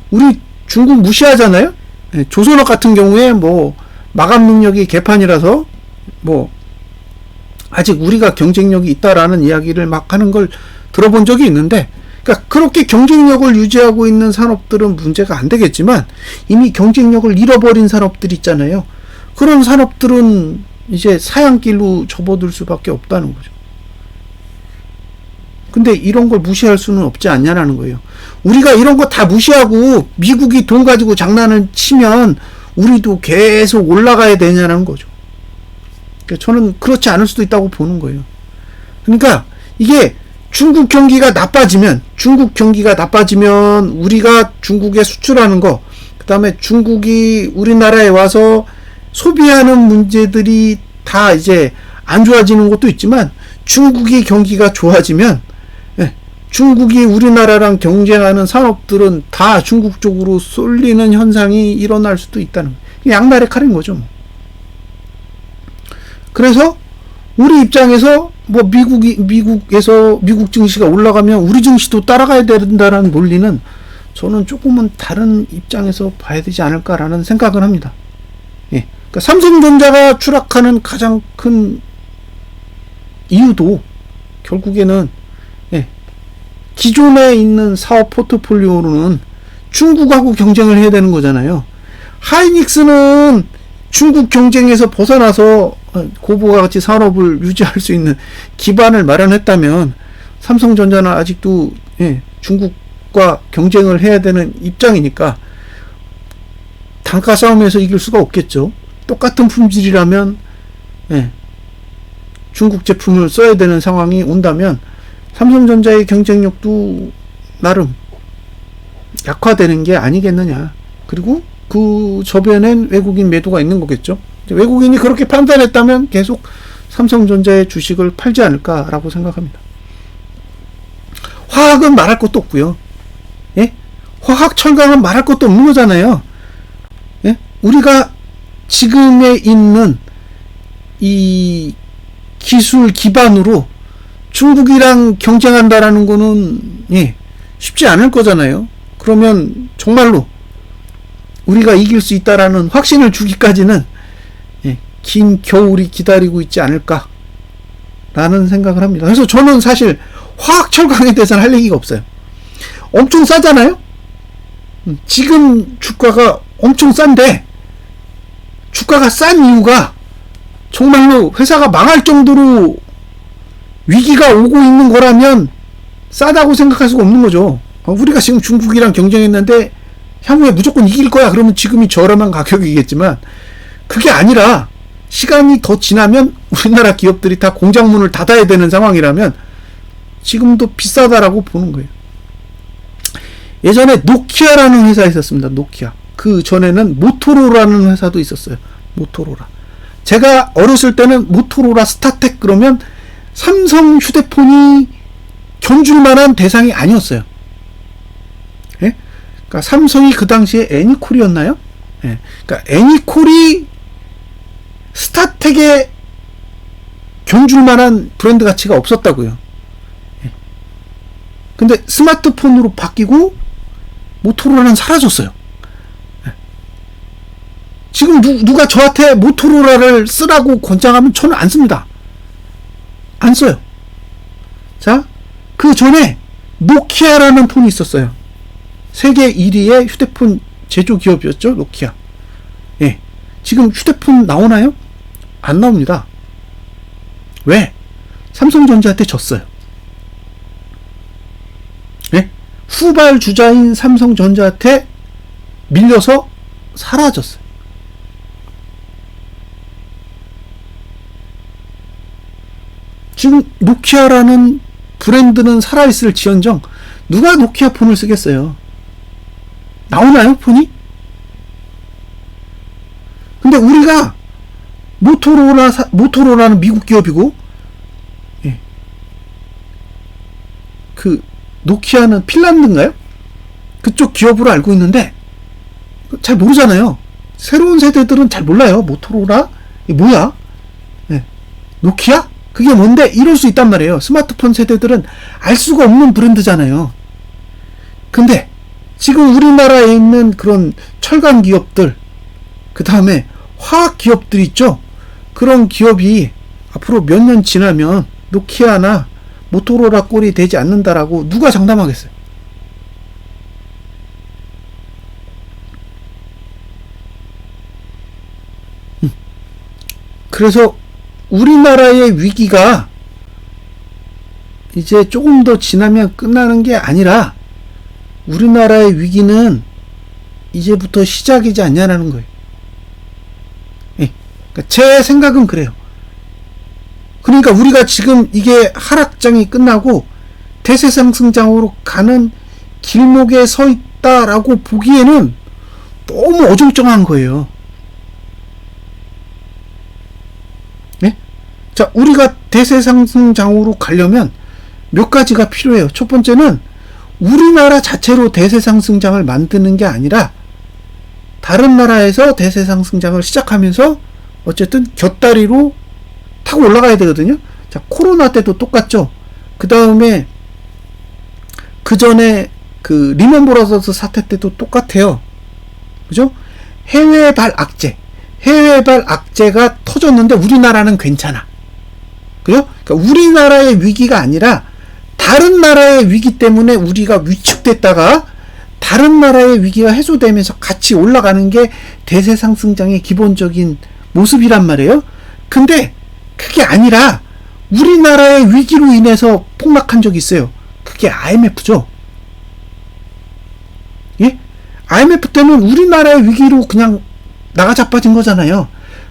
우리 중국 무시하잖아요. 예, 조선업 같은 경우에 뭐 마감 능력이 개판이라서 뭐 아직 우리가 경쟁력이 있다라는 이야기를 막 하는 걸 들어본 적이 있는데, 그러니까 그렇게 경쟁력을 유지하고 있는 산업들은 문제가 안 되겠지만 이미 경쟁력을 잃어버린 산업들 있잖아요. 그런 산업들은 이제 사양길로 접어들 수밖에 없다는 거죠. 근데 이런 걸 무시할 수는 없지 않냐라는 거예요. 우리가 이런 거 다 무시하고 미국이 돈 가지고 장난을 치면 우리도 계속 올라가야 되냐는 거죠. 그러니까 저는 그렇지 않을 수도 있다고 보는 거예요. 그러니까 이게 중국 경기가 나빠지면 우리가 중국에 수출하는 거, 그 다음에 중국이 우리나라에 와서 소비하는 문제들이 다 이제 안 좋아지는 것도 있지만, 중국이 경기가 좋아지면 중국이 우리나라랑 경쟁하는 산업들은 다 중국 쪽으로 쏠리는 현상이 일어날 수도 있다는 거예요. 양날의 칼인 거죠. 뭐. 그래서 우리 입장에서 뭐 미국에서 미국 증시가 올라가면 우리 증시도 따라가야 된다는 논리는 저는 조금은 다른 입장에서 봐야 되지 않을까라는 생각을 합니다. 예. 그러니까 삼성전자가 추락하는 가장 큰 이유도 결국에는 기존에 있는 사업 포트폴리오로는 중국하고 경쟁을 해야 되는 거잖아요. 하이닉스는 중국 경쟁에서 벗어나서 고부가 가치 산업을 유지할 수 있는 기반을 마련했다면, 삼성전자는 아직도 중국과 경쟁을 해야 되는 입장이니까 단가 싸움에서 이길 수가 없겠죠. 똑같은 품질이라면 중국 제품을 써야 되는 상황이 온다면 삼성전자의 경쟁력도 나름 약화되는 게 아니겠느냐. 그리고 그 저변엔 외국인 매도가 있는 거겠죠. 외국인이 그렇게 판단했다면 계속 삼성전자의 주식을 팔지 않을까라고 생각합니다. 화학은 말할 것도 없고요. 예? 화학, 철강은 말할 것도 없는 거잖아요. 예? 우리가 지금에 있는 이 기술 기반으로 중국이랑 경쟁한다라는 거는 쉽지 않을 거잖아요. 그러면 정말로 우리가 이길 수 있다라는 확신을 주기까지는 긴 겨울이 기다리고 있지 않을까라는 생각을 합니다. 그래서 저는 사실 화학 철강에 대해서는 할 얘기가 없어요. 엄청 싸잖아요. 지금 주가가 엄청 싼데, 주가가 싼 이유가 정말로 회사가 망할 정도로 위기가 오고 있는 거라면 싸다고 생각할 수가 없는 거죠. 우리가 지금 중국이랑 경쟁했는데 향후에 무조건 이길 거야 그러면 지금이 저렴한 가격이겠지만, 그게 아니라 시간이 더 지나면 우리나라 기업들이 다 공장문을 닫아야 되는 상황이라면 지금도 비싸다라고 보는 거예요. 예전에 노키아라는 회사 있었습니다. 노키아. 그 전에는 모토로라는 회사도 있었어요. 모토로라. 제가 어렸을 때는 모토로라, 스타텍 그러면 삼성 휴대폰이 견줄 만한 대상이 아니었어요. 예? 그러니까 삼성이 그 당시에 애니콜이었나요? 예. 그러니까 애니콜이 스타텍에 견줄 만한 브랜드 가치가 없었다고요. 예. 근데 스마트폰으로 바뀌고 모토로라는 사라졌어요. 예. 지금 누가 저한테 모토로라를 쓰라고 권장하면 저는 안 씁니다. 안 써요. 자, 그 전에 노키아라는 폰이 있었어요. 세계 1위의 휴대폰 제조 기업이었죠, 노키아. 예. 지금 휴대폰 나오나요? 안 나옵니다. 왜? 삼성전자한테 졌어요. 예? 후발 주자인 삼성전자한테 밀려서 사라졌어요. 지금 노키아라는 브랜드는 살아있을 지언정 누가 노키아 폰을 쓰겠어요? 나오나요, 폰이? 근데 우리가 모토로라는 미국 기업이고, 예. 그 노키아는 핀란드인가요? 그쪽 기업으로 알고 있는데 잘 모르잖아요. 새로운 세대들은 잘 몰라요. 모토로라? 이게 뭐야? 네. 노키아? 그게 뭔데? 이럴 수 있단 말이에요. 스마트폰 세대들은 알 수가 없는 브랜드잖아요. 근데 지금 우리나라에 있는 그런 철강 기업들, 그 다음에 화학 기업들 있죠? 그런 기업이 앞으로 몇 년 지나면 노키아나 모토로라 꼴이 되지 않는다라고 누가 장담하겠어요? 그래서 우리나라의 위기가 이제 조금 더 지나면 끝나는 게 아니라 우리나라의 위기는 이제부터 시작이지 않냐라는 거예요. 예. 그러니까 제 생각은 그래요. 그러니까 우리가 지금 이게 하락장이 끝나고 대세상승장으로 가는 길목에 서 있다라고 보기에는 너무 어정쩡한 거예요. 네? 자, 우리가 대세상승장으로 가려면 몇 가지가 필요해요. 첫 번째는 우리나라 자체로 대세상승장을 만드는 게 아니라 다른 나라에서 대세상승장을 시작하면서 어쨌든 곁다리로 타고 올라가야 되거든요. 자, 코로나 때도 똑같죠. 그 다음에 그 전에 그 리먼 브라더스 사태 때도 똑같아요. 그죠? 해외발 악재가 터졌는데 우리나라는 괜찮아. 그죠? 그러니까 우리나라의 위기가 아니라 다른 나라의 위기 때문에 우리가 위축됐다가 다른 나라의 위기가 해소되면서 같이 올라가는 게 대세상승장의 기본적인 모습이란 말이에요. 근데 그게 아니라 우리나라의 위기로 인해서 폭락한 적이 있어요. 그게 IMF죠. 예? IMF 때는 우리나라의 위기로 그냥 나가자빠진 거잖아요.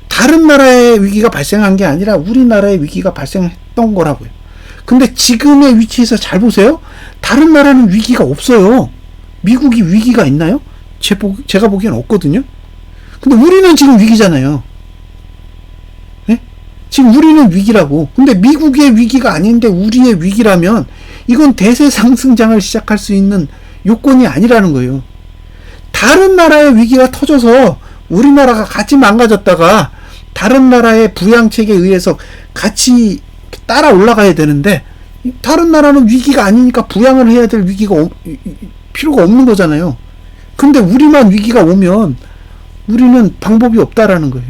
다른 나라의 위기가 발생한 게 아니라 우리나라의 위기가 발생했던 거라고요. 근데 지금의 위치에서 잘 보세요. 다른 나라는 위기가 없어요. 미국이 위기가 있나요? 제가 보기엔 없거든요. 근데 우리는 지금 위기잖아요. 네? 지금 우리는 위기라고. 근데 미국의 위기가 아닌데 우리의 위기라면 이건 대세 상승장을 시작할 수 있는 요건이 아니라는 거예요. 다른 나라의 위기가 터져서 우리나라가 같이 망가졌다가 다른 나라의 부양책에 의해서 같이 따라 올라가야 되는데 다른 나라는 위기가 아니니까 부양을 해야 될 위기가 필요가 없는 거잖아요. 근데 우리만 위기가 오면 우리는 방법이 없다라는 거예요.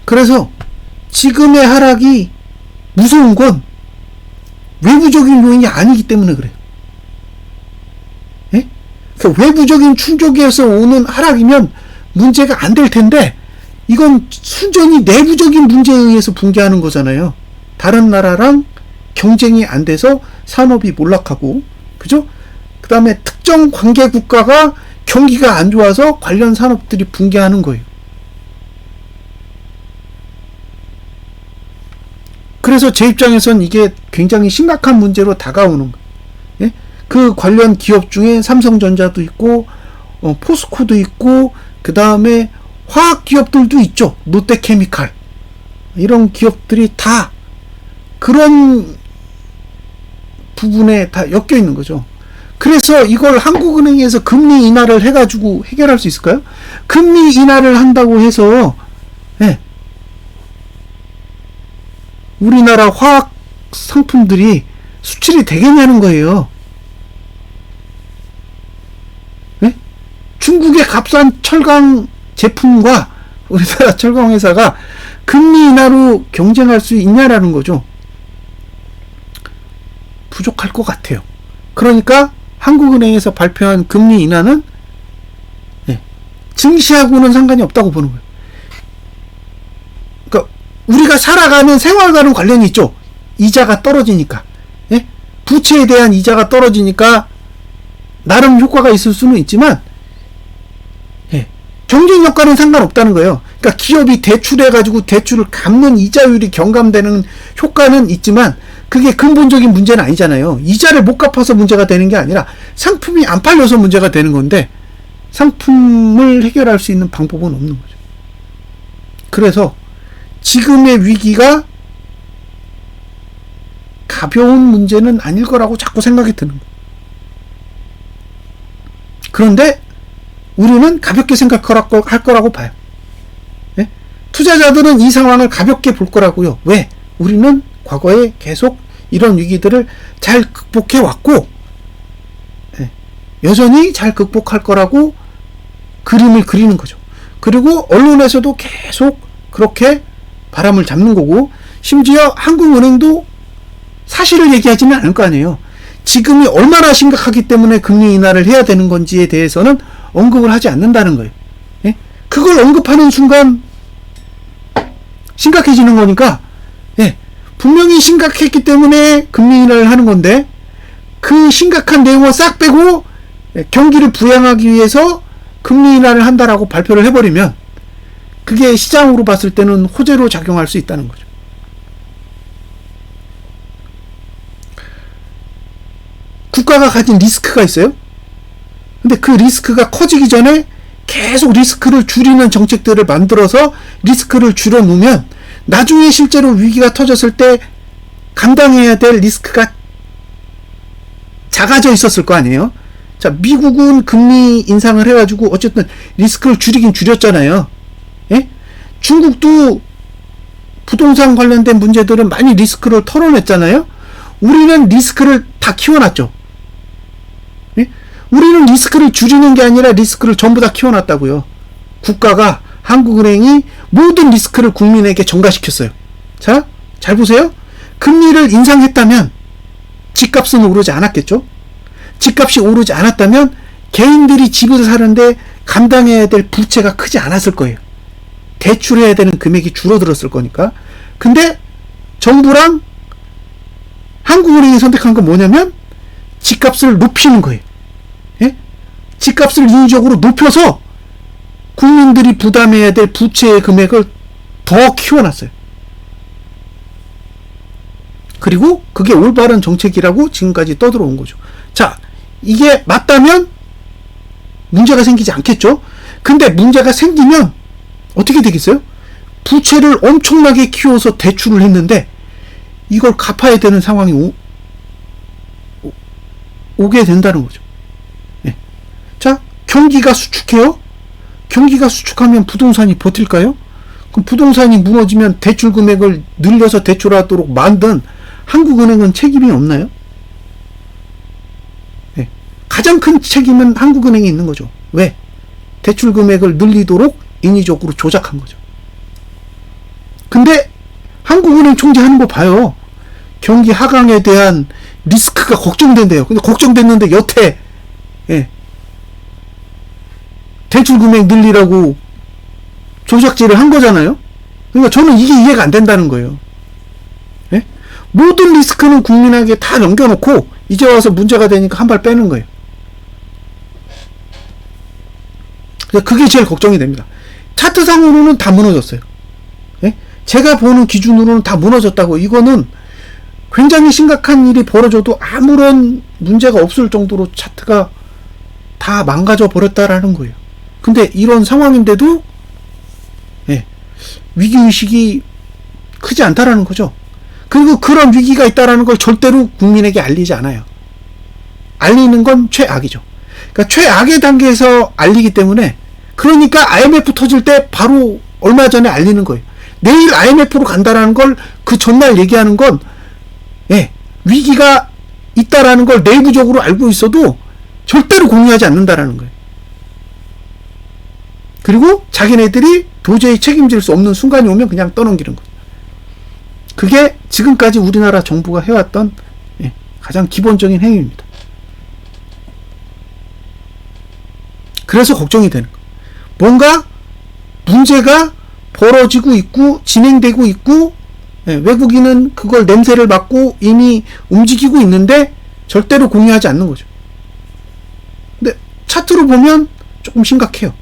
그래서 지금의 하락이 무서운 건 외부적인 요인이 아니기 때문에 그래요. 예? 그러니까 외부적인 충격에서 오는 하락이면 문제가 안 될 텐데 이건 순전히 내부적인 문제에 의해서 붕괴하는 거잖아요. 다른 나라랑 경쟁이 안 돼서 산업이 몰락하고, 그죠? 그 다음에 특정 관계 국가가 경기가 안 좋아서 관련 산업들이 붕괴하는 거예요. 그래서 제 입장에선 이게 굉장히 심각한 문제로 다가오는 거예요. 예? 그 관련 기업 중에 삼성전자도 있고, 포스코도 있고, 그 다음에 화학 기업들도 있죠. 롯데케미칼. 이런 기업들이 다 그런 부분에 다 엮여 있는 거죠. 그래서 이걸 한국은행에서 금리 인하를 해가지고 해결할 수 있을까요? 금리 인하를 한다고 해서, 예, 우리나라 화학 상품들이 수출이 되겠냐는 거예요. 예? 중국의 값싼 철강 제품과 우리나라 철강회사가 금리 인하로 경쟁할 수 있냐라는 거죠. 부족할 것 같아요. 그러니까 한국은행에서 발표한 금리 인하는 증시하고는 상관이 없다고 보는 거예요. 그러니까 우리가 살아가는 생활과는 관련이 있죠. 이자가 떨어지니까. 예? 부채에 대한 이자가 떨어지니까 나름 효과가 있을 수는 있지만 경쟁 효과는 상관없다는 거예요. 그러니까 기업이 대출해가지고 대출을 갚는 이자율이 경감되는 효과는 있지만 그게 근본적인 문제는 아니잖아요. 이자를 못 갚아서 문제가 되는 게 아니라 상품이 안 팔려서 문제가 되는 건데 상품을 해결할 수 있는 방법은 없는 거죠. 그래서 지금의 위기가 가벼운 문제는 아닐 거라고 자꾸 생각이 드는 거예요. 그런데 우리는 가볍게 생각할 거라고 봐요. 예? 투자자들은 이 상황을 가볍게 볼 거라고요. 왜? 우리는 과거에 계속 이런 위기들을 잘 극복해 왔고, 예, 여전히 잘 극복할 거라고 그림을 그리는 거죠. 그리고 언론에서도 계속 그렇게 바람을 잡는 거고, 심지어 한국은행도 사실을 얘기하지는 않을 거 아니에요. 지금이 얼마나 심각하기 때문에 금리 인하를 해야 되는 건지에 대해서는 언급을 하지 않는다는 거예요. 예? 그걸 언급하는 순간 심각해지는 거니까, 예, 분명히 심각했기 때문에 금리 인하를 하는 건데, 그 심각한 내용을 싹 빼고 경기를 부양하기 위해서 금리 인하를 한다라고 발표를 해버리면 그게 시장으로 봤을 때는 호재로 작용할 수 있다는 거죠. 국가가 가진 리스크가 있어요. 근데 그 리스크가 커지기 전에 계속 리스크를 줄이는 정책들을 만들어서 리스크를 줄여 놓으면 나중에 실제로 위기가 터졌을 때 감당해야 될 리스크가 작아져 있었을 거 아니에요. 자, 미국은 금리 인상을 해가지고 어쨌든 리스크를 줄이긴 줄였잖아요. 예? 중국도 부동산 관련된 문제들은 많이 리스크를 털어냈잖아요. 우리는 리스크를 다 키워놨죠. 예? 우리는 리스크를 줄이는 게 아니라 리스크를 전부 다 키워놨다고요. 국가가, 한국은행이 모든 리스크를 국민에게 전가시켰어요. 자, 잘 보세요. 금리를 인상했다면 집값은 오르지 않았겠죠? 집값이 오르지 않았다면 개인들이 집을 사는데 감당해야 될 부채가 크지 않았을 거예요. 대출해야 되는 금액이 줄어들었을 거니까. 근데 정부랑 한국은행이 선택한 건 뭐냐면 집값을 높이는 거예요. 예? 집값을 인위적으로 높여서 국민들이 부담해야 될 부채의 금액을 더 키워놨어요. 그리고 그게 올바른 정책이라고 지금까지 떠들어온 거죠. 자, 이게 맞다면 문제가 생기지 않겠죠? 근데 문제가 생기면 어떻게 되겠어요? 부채를 엄청나게 키워서 대출을 했는데 이걸 갚아야 되는 상황이 오게 된다는 거죠. 네. 자, 경기가 수축해요? 경기가 수축하면 부동산이 버틸까요? 그럼 부동산이 무너지면 대출 금액을 늘려서 대출하도록 만든 한국은행은 책임이 없나요? 네. 가장 큰 책임은 한국은행이 있는 거죠. 왜? 대출 금액을 늘리도록 인위적으로 조작한 거죠. 근데 한국은행 총재하는 거 봐요. 경기 하강에 대한 리스크가 걱정된대요. 근데 걱정됐는데 여태, 예, 대출 금액 늘리라고 조작질을 한 거잖아요. 그러니까 저는 이게 이해가 안 된다는 거예요. 예? 모든 리스크는 국민에게 다 넘겨놓고 이제 와서 문제가 되니까 한 발 빼는 거예요. 그게 제일 걱정이 됩니다. 차트상으로는 다 무너졌어요. 예? 제가 보는 기준으로는 다 무너졌다고. 이거는 굉장히 심각한 일이 벌어져도 아무런 문제가 없을 정도로 차트가 다 망가져 버렸다라는 거예요. 근데 이런 상황인데도, 예, 위기의식이 크지 않다라는 거죠. 그리고 그런 위기가 있다라는 걸 절대로 국민에게 알리지 않아요. 알리는 건 최악이죠. 그러니까 최악의 단계에서 알리기 때문에, 그러니까 IMF 터질 때 바로 얼마 전에 알리는 거예요. 내일 IMF로 간다라는 걸 그 전날 얘기하는 건, 예, 위기가 있다라는 걸 내부적으로 알고 있어도 절대로 공유하지 않는다라는 거예요. 그리고 자기네들이 도저히 책임질 수 없는 순간이 오면 그냥 떠넘기는 거예요. 그게 지금까지 우리나라 정부가 해왔던, 예, 가장 기본적인 행위입니다. 그래서 걱정이 되는 거예요. 뭔가 문제가 벌어지고 있고 진행되고 있고, 예, 외국인은 그걸 냄새를 맡고 이미 움직이고 있는데 절대로 공유하지 않는 거죠. 근데 차트로 보면 조금 심각해요.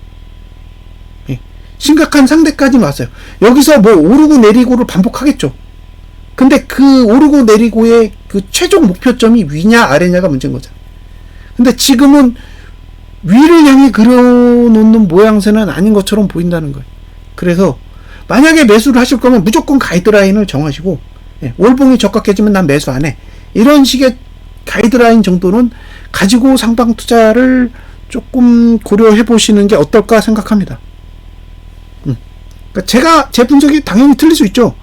예, 심각한 상태까지 왔어요. 여기서 뭐 오르고 내리고를 반복하겠죠. 근데 그 오르고 내리고의 그 최종 목표점이 위냐 아래냐가 문제인 거잖아요. 근데 지금은 위를 향해 그려놓는 모양새는 아닌 것처럼 보인다는 거예요. 그래서 만약에 매수를 하실 거면 무조건 가이드라인을 정하시고, 예, 월봉이 적각해지면 난 매수 안 해. 이런 식의 가이드라인 정도는 가지고 상방 투자를 조금 고려해 보시는 게 어떨까 생각합니다. 그러니까 제 분석이 당연히 틀릴 수 있죠.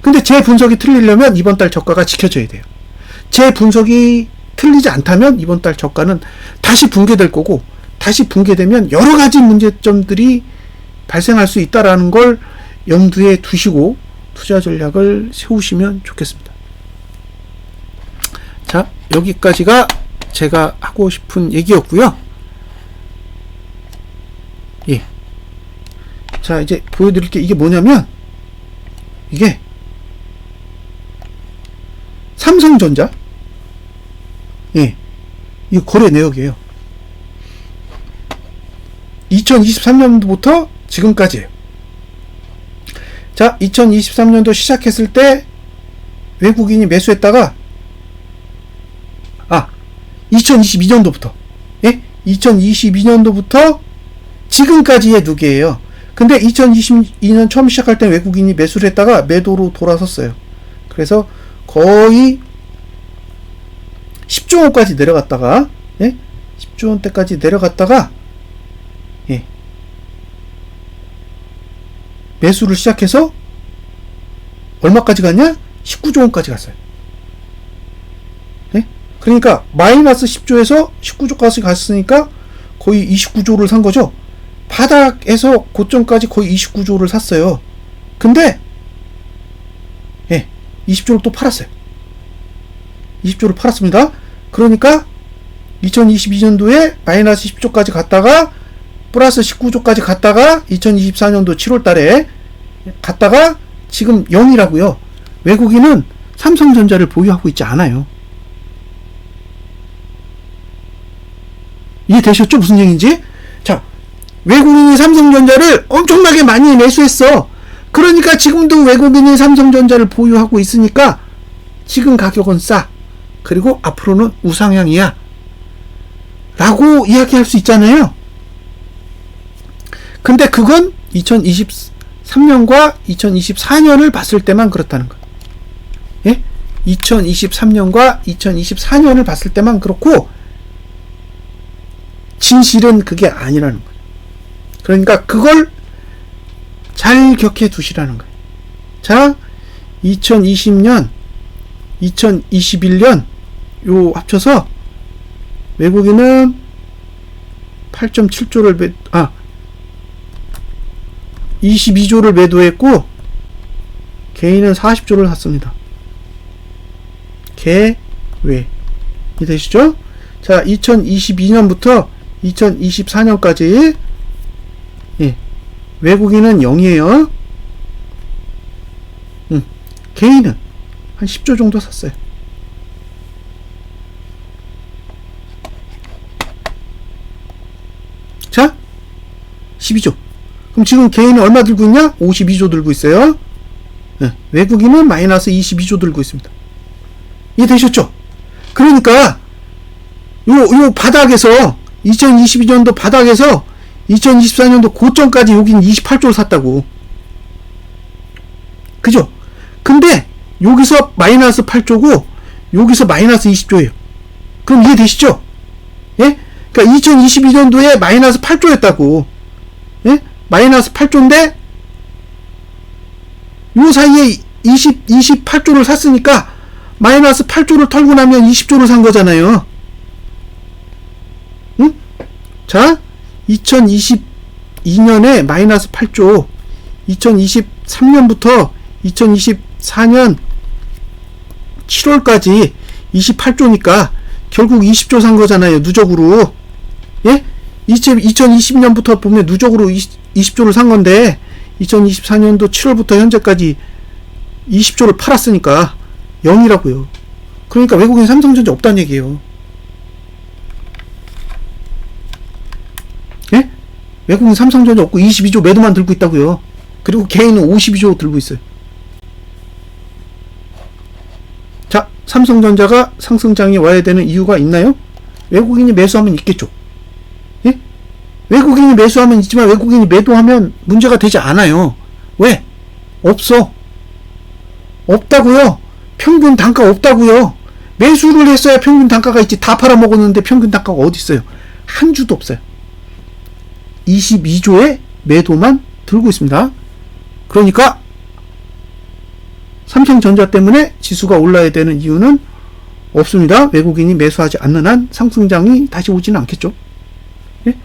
근데 제 분석이 틀리려면 이번 달 저가가 지켜져야 돼요. 제 분석이 틀리지 않다면 이번 달 저가는 다시 붕괴될 거고, 다시 붕괴되면 여러 가지 문제점들이 발생할 수 있다라는 걸 염두에 두시고 투자 전략을 세우시면 좋겠습니다. 자, 여기까지가 제가 하고 싶은 얘기였고요. 예. 자, 이제 보여드릴게. 이게 뭐냐면, 이게 삼성전자, 예, 이거 거래 내역이에요. 2023년도부터 지금까지예요. 자, 2023년도 시작했을 때 외국인이 매수했다가 2022년도부터, 예, 2022년도부터 지금까지의 누계예요. 근데 2022년 처음 시작할 때 외국인이 매수를 했다가 매도로 돌아섰어요. 그래서 거의 10조 원까지 내려갔다가, 예? 10조 원대까지 내려갔다가, 예, 매수를 시작해서 얼마까지 갔냐? 19조 원까지 갔어요. 예? 그러니까 마이너스 10조에서 19조까지 갔으니까 거의 29조를 산 거죠. 바닥에서 고점까지 거의 29조를 샀어요. 근데, 예, 20조를 또 팔았어요. 20조를 팔았습니다. 그러니까 2022년도에 마이너스 10조까지 갔다가 플러스 19조까지 갔다가 2024년도 7월 달에 갔다가 지금 0이라고요. 외국인은 삼성전자를 보유하고 있지 않아요. 이해되셨죠? 무슨 얘기인지? 자, 외국인이 삼성전자를 엄청나게 많이 매수했어. 그러니까 지금도 외국인이 삼성전자를 보유하고 있으니까 지금 가격은 싸. 그리고 앞으로는 우상향이야. 라고 이야기할 수 있잖아요. 근데 그건 2023년과 2024년을 봤을 때만 그렇다는 거예요. 예? 2023년과 2024년을 봤을 때만 그렇고, 진실은 그게 아니라는 거예요. 그러니까 그걸 잘 기억해 두시라는 거예요. 자, 2020년, 2021년 요 합쳐서 외국인은 8.7조를 22조를 매도했고 개인은 40조를 샀습니다. 개외. 이해되시죠? 자, 2022년부터 2024년까지, 예, 외국인은 0이에요. 개인은 한 10조 정도 샀어요. 자, 12조. 그럼 지금 개인은 얼마 들고 있냐? 52조 들고 있어요. 예, 외국인은 마이너스 22조 들고 있습니다. 이해되셨죠? 그러니까 요 바닥에서 2022년도 바닥에서 2024년도 고점까지 여긴 28조를 샀다고. 그죠? 근데 여기서 마이너스 8조고 여기서 마이너스 20조예요. 그럼 이해되시죠? 예? 그러니까 2022년도에 마이너스 8조였다고. 예? 마이너스 8조인데 요 사이에 28조를 샀으니까 마이너스 8조를 털고 나면 20조를 산 거잖아요. 응? 자, 2022년에 마이너스 8조, 2023년부터 2024년 7월까지 28조니까 결국 20조 산 거잖아요. 누적으로. 예? 2020년부터 보면 누적으로 20조를 산 건데 2024년도 7월부터 현재까지 20조를 팔았으니까 0이라고요. 그러니까 외국인 삼성전자 없다는 얘기예요. 예? 외국인 삼성전자 없고 22조 매도만 들고 있다고요. 그리고 개인은 52조 들고 있어요. 자, 삼성전자가 상승장에 와야 되는 이유가 있나요? 외국인이 매수하면 있겠죠. 예? 외국인이 매수하면 있지만 외국인이 매도하면 문제가 되지 않아요. 왜? 없어. 없다고요. 평균 단가 없다고요. 매수를 했어야 평균 단가가 있지. 다 팔아먹었는데 평균 단가가 어디 있어요? 한 주도 없어요. 22조의 매도만 들고 있습니다. 그러니까 삼성전자 때문에 지수가 올라야 되는 이유는 없습니다. 외국인이 매수하지 않는 한 상승장이 다시 오지는 않겠죠. 예?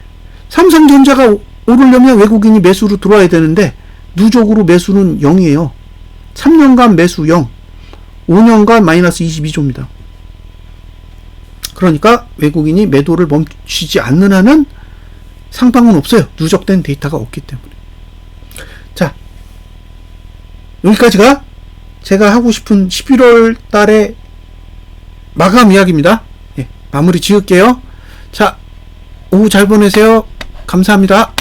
삼성전자가 오르려면 외국인이 매수로 들어와야 되는데 누적으로 매수는 0이에요. 3년간 매수 0, 5년간 마이너스 22조입니다. 그러니까 외국인이 매도를 멈추지 않는 한은 상방은 없어요. 누적된 데이터가 없기 때문에. 자, 여기까지가 제가 하고 싶은 11월 달의 마감 이야기입니다. 예, 마무리 지을게요. 자, 오후 잘 보내세요. 감사합니다.